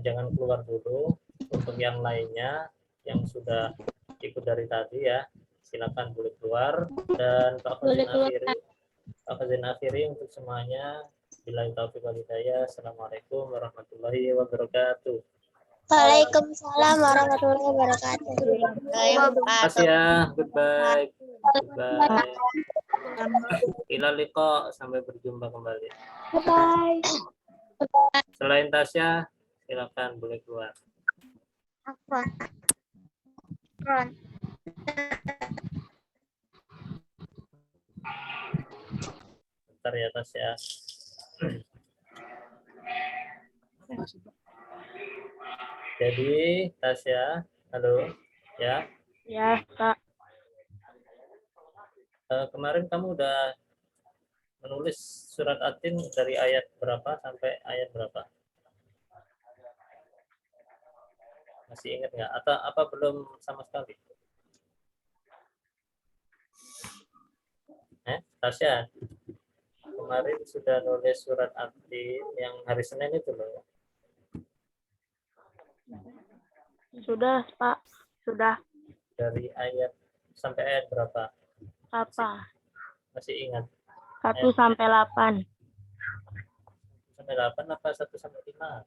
Jangan keluar dulu. Untuk yang lainnya yang sudah ikut dari tadi ya, silakan boleh keluar. Dan Pak Fozin Akhiri untuk semuanya. Billahi taufiq wal hidayah. Assalamualaikum warahmatullahi wabarakatuh. Waalaikumsalam warahmatullahi wabarakatuh. Terima kasih ya. Goodbye. Ila liqa, sampai berjumpa kembali. Bye. Selain Tasya, silakan boleh keluar. Bentar ya Tasya. Jadi Tasya, halo ya. Ya, Pak. Kemarin kamu udah menulis surat At-Tin dari ayat berapa sampai ayat berapa? Masih ingat nggak? Atau apa belum sama sekali? Tasya, kemarin sudah nulis surat At-Tin yang hari Senin itu loh. Sudah, Pak. Sudah. Dari ayat sampai ayat berapa? Apa? Masih ingat? 1 sampai 8. Sampai 8 apa 1 sampai 5?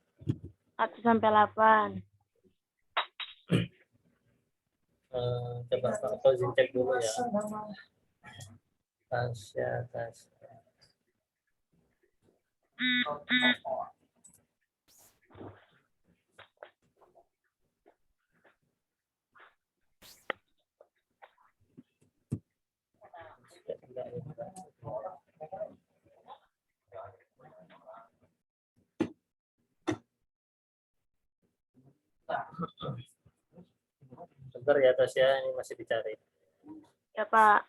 1 sampai 8. Coba Pak Fozin cek dulu ya. Tasya. Bentar ya Tasya, ini masih dicari. Ya, Pak.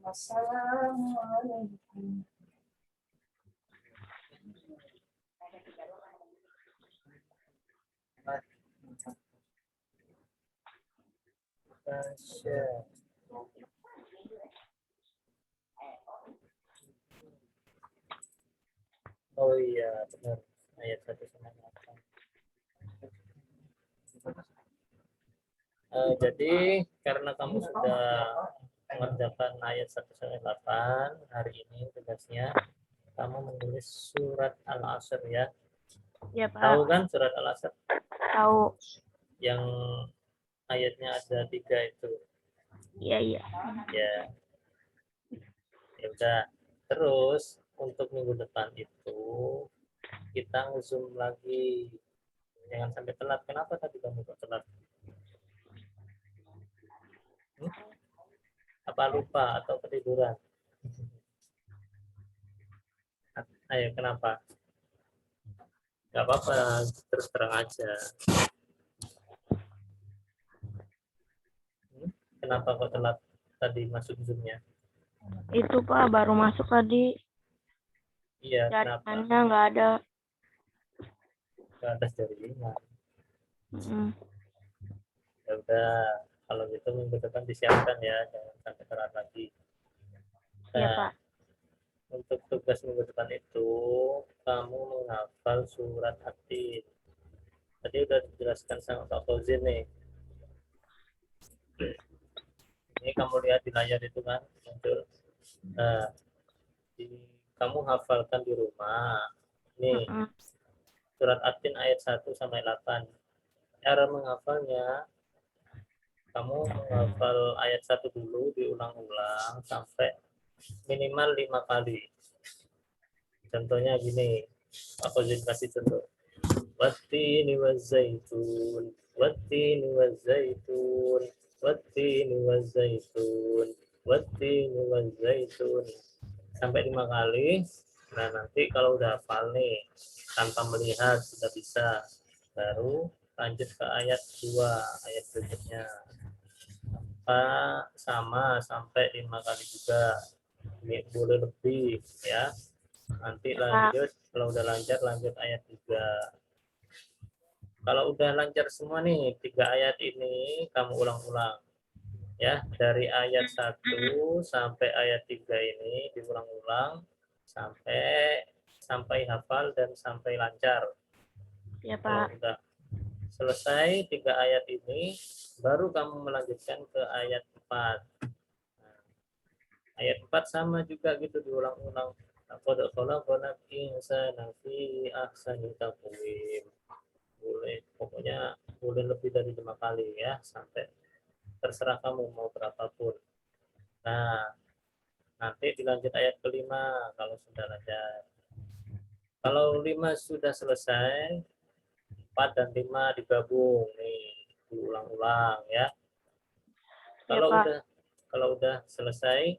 Wassalamualaikum. Tasya. Oh iya, benar. Ayat 1 sampai 8. Jadi karena kamu sudah mengerjakan ayat 1 sampai 8 hari ini tugasnya, kamu menulis surat Al-Asr ya. Ya, Pak. Tahu kan surat Al-Asr? Tahu. Yang ayatnya ada 3 itu. Iya. Ya. Ya udah. Terus untuk minggu depan itu kita nge-zoom lagi. Jangan sampai telat. Kenapa tadi kamu kok telat? Apa lupa atau ketiduran? Ayo, kenapa? Gak apa-apa, terus terang aja. Kenapa kok telat tadi masuk Zoom-nya? Itu, Pak, baru masuk tadi. Iya, kenapa? Jaringannya nggak ada. ke atas dari 5. Mm-mm. Ya udah, kalau gitu minggu depan disiapkan ya, jangan sampai telat lagi. Iya, Nah, Pak. untuk tugas minggu depan itu kamu menghafal surat At-Tin. Tadi udah dijelaskan sama Pak Fauzin nih. Ini kamu lihat di layar itu kan muncul. Nah, kamu hafalkan di rumah. Nih, Mm-mm. surat At-Tin ayat 1 sampai 8. Cara menghafalnya, kamu menghafal ayat 1 dulu diulang-ulang sampai minimal 5 kali. Contohnya gini, aku kasih contoh. Wattini wazzaitun, wattini wazzaitun, wattini wazzaitun, wattini wazzaitun. Sampai 5 kali. Nah, nanti kalau udah hafal nih, tanpa melihat sudah bisa, baru lanjut ke ayat 2, ayat berikutnya. Sama sampai 5 kali juga. Ini boleh lebih ya. Nanti lanjut, kalau udah lanjut ayat 3. Kalau udah lancar semua nih 3 ayat ini kamu ulang-ulang ya, dari ayat 1 sampai ayat 3 ini diulang-ulang sampai hafal dan sampai lancar. Iya, Kalau Pak. udah selesai 3 ayat ini, baru kamu melanjutkan ke ayat 4. Nah, ayat 4 sama juga gitu diulang-ulang. Qad khalaqnal insana fi ahsani taqwim. Boleh, pokoknya boleh lebih dari 5 kali ya, sampai terserah kamu mau berapapun. Nah, nanti dilanjut ayat kelima kalau sudah lancar. Kalau 5 sudah selesai, 4 dan 5 digabung nih, diulang-ulang ya. Iya, Kalau Pak. udah selesai,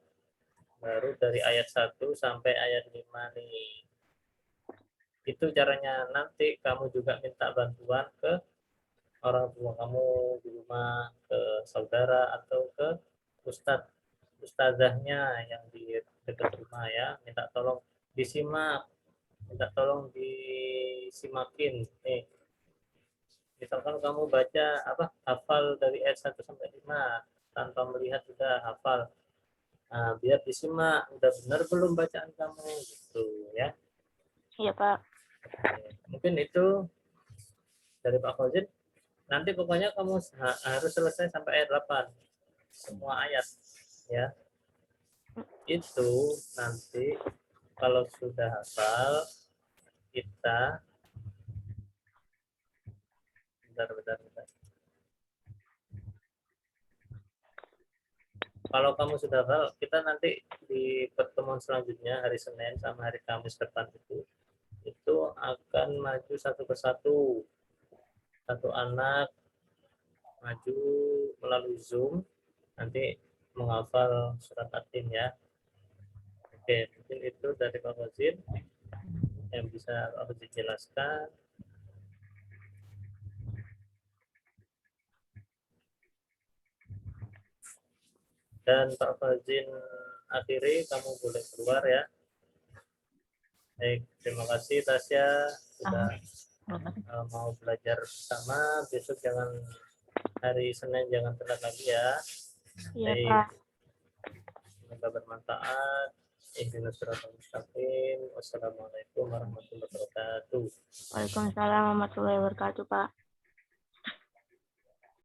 baru dari ayat 1 sampai ayat 5 nih. Itu caranya. Nanti kamu juga minta bantuan ke orang tua kamu di rumah, ke saudara atau ke ustazahnya yang di dekat rumah ya, minta tolong disimakin nih. Misalkan kamu baca hafal dari ayat 1 sampai 5 tanpa melihat sudah hafal. Nah, biar disimak udah benar belum bacaan kamu gitu ya. Iya, Pak. Mungkin itu dari Pak Fauzin. Nanti pokoknya kamu harus selesai sampai ayat 8. Semua ayat ya. Itu nanti kalau sudah hafal, kita bentar. Kalau kamu sudah hafal, kita nanti di pertemuan selanjutnya hari Senin sama hari Kamis depan itu akan maju satu persatu. Satu anak maju melalui Zoom, nanti menghafal surat At-Tin ya. Oke, mungkin itu dari Pak Fauzin yang bisa aku jelaskan. Dan Pak Fauzin akhiri, kamu boleh keluar ya. Baik, terima kasih Tasya sudah mau belajar bersama. Besok hari Senin jangan telat lagi ya. Iya, Baik, Pak. semoga bermanfaat. Ihdinas siratal mustaqim. Wassalamualaikum warahmatullahi wabarakatuh. Waalaikumsalam warahmatullahi wabarakatuh, Pak.